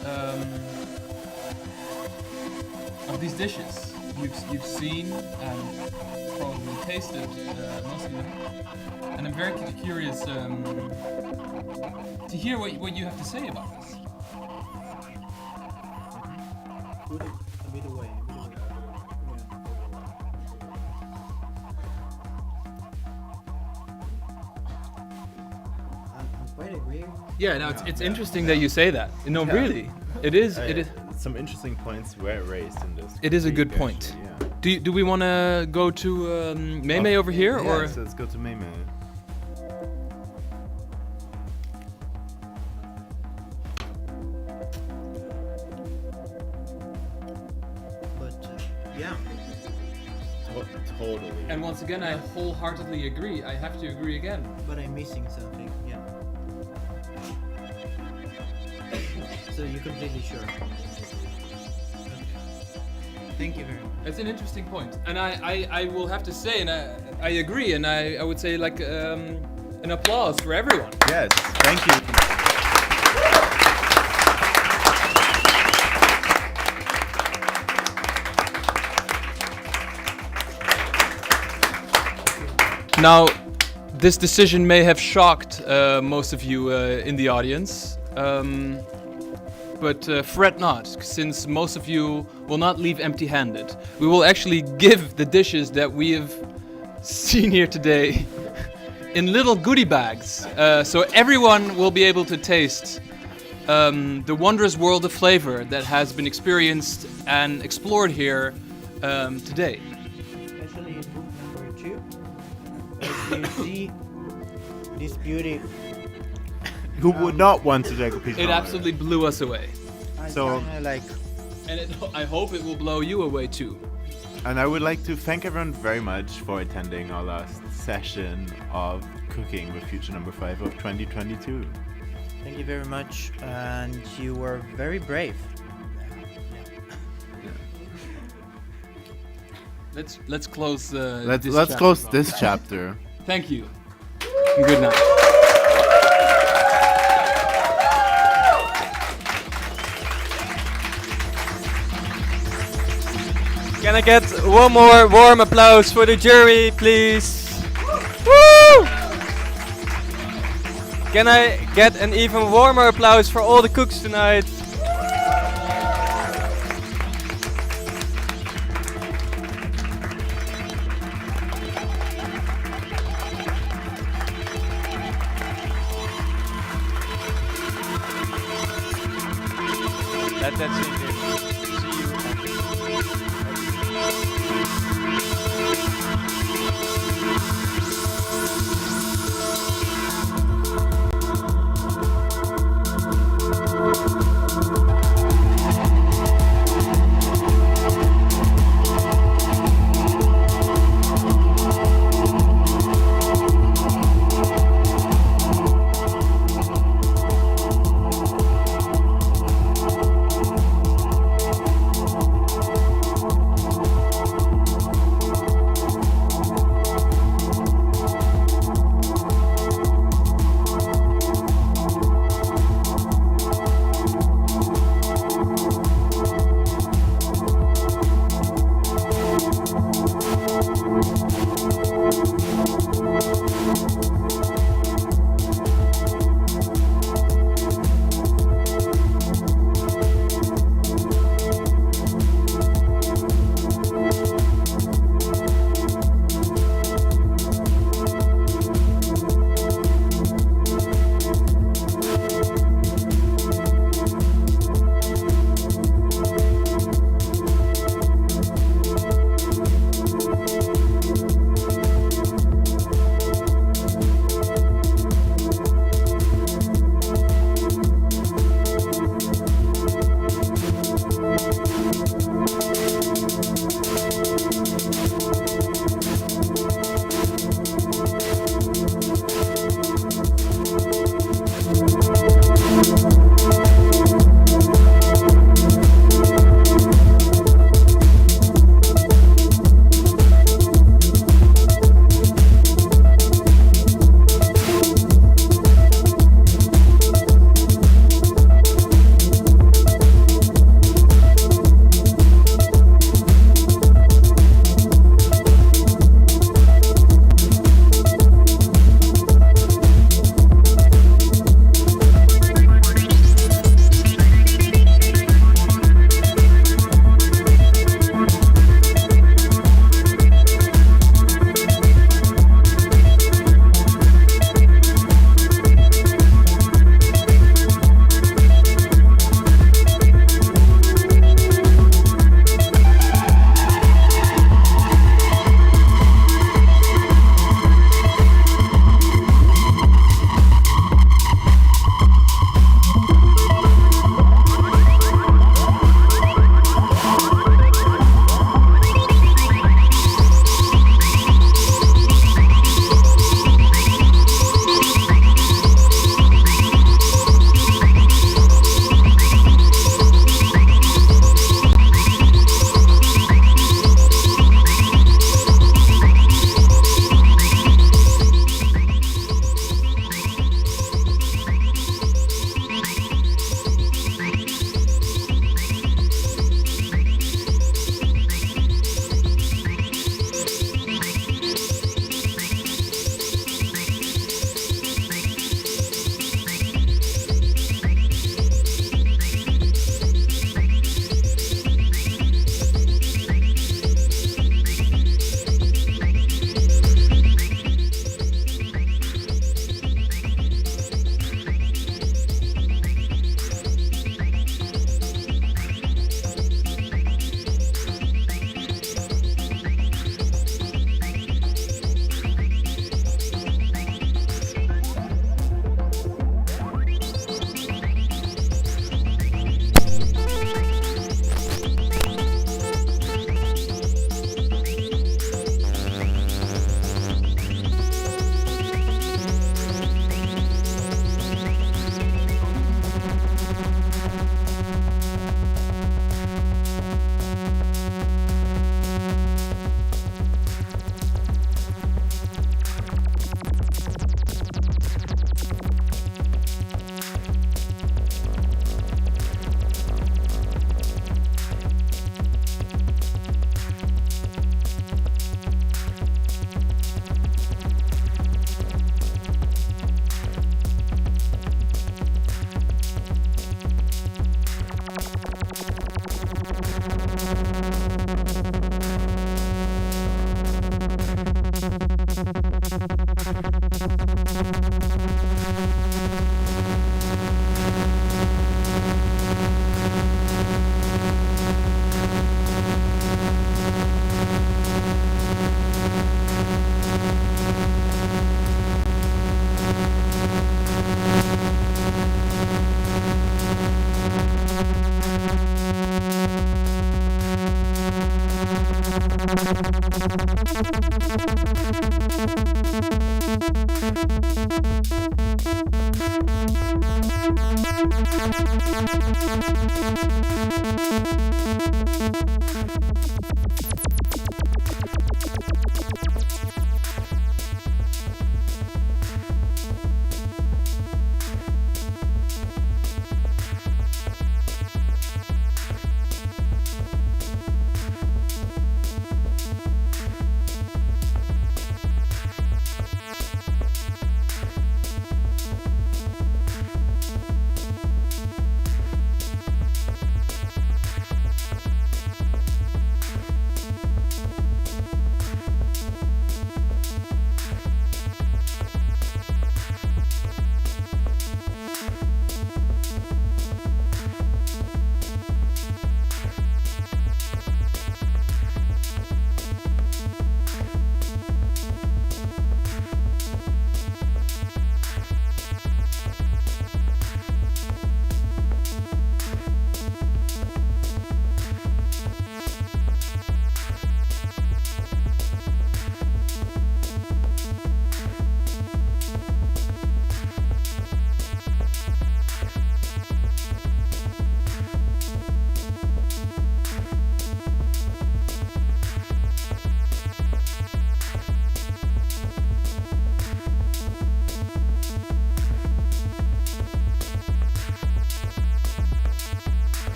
Of these dishes you've seen and probably tasted most of them, and I'm very curious to hear what you have to say about this. Put it a bit away. I'm quite agreeing. Yeah, no, it's interesting that you say that. No, really, it is. It is. Some interesting points were raised in this. It is a good critique, point. actually, yeah. Do we want to go to Mei Mei over here, or? Yes, let's go to Mei Mei. But yeah. Totally. And once again, I wholeheartedly agree. I have to agree again. But I'm missing something. Yeah. So you're completely sure. Thank you very much. It's an interesting point, and I will have to say, and I agree, and I would say like an applause for everyone. Yes, thank you. Now, this decision may have shocked most of you in the audience, but fret not, since most of you will not leave empty-handed. We will actually give the dishes that we have seen here today in little goodie bags, so everyone will be able to taste the wondrous world of flavor that has been experienced and explored here today. Especially in book number 2. As you see, this beauty. Who would not want to take a piece of It absolutely blew us away. So, and I hope it will blow you away too. And I would like to thank everyone very much for attending our last session of Cooking with Future number 5 of 2022. Thank you very much, and you were very brave. Let's close. Let's close this chapter. Thank you. And good night. Can I get one more warm applause for the jury, please? Woo! Can I get an even warmer applause for all the cooks tonight? That's it.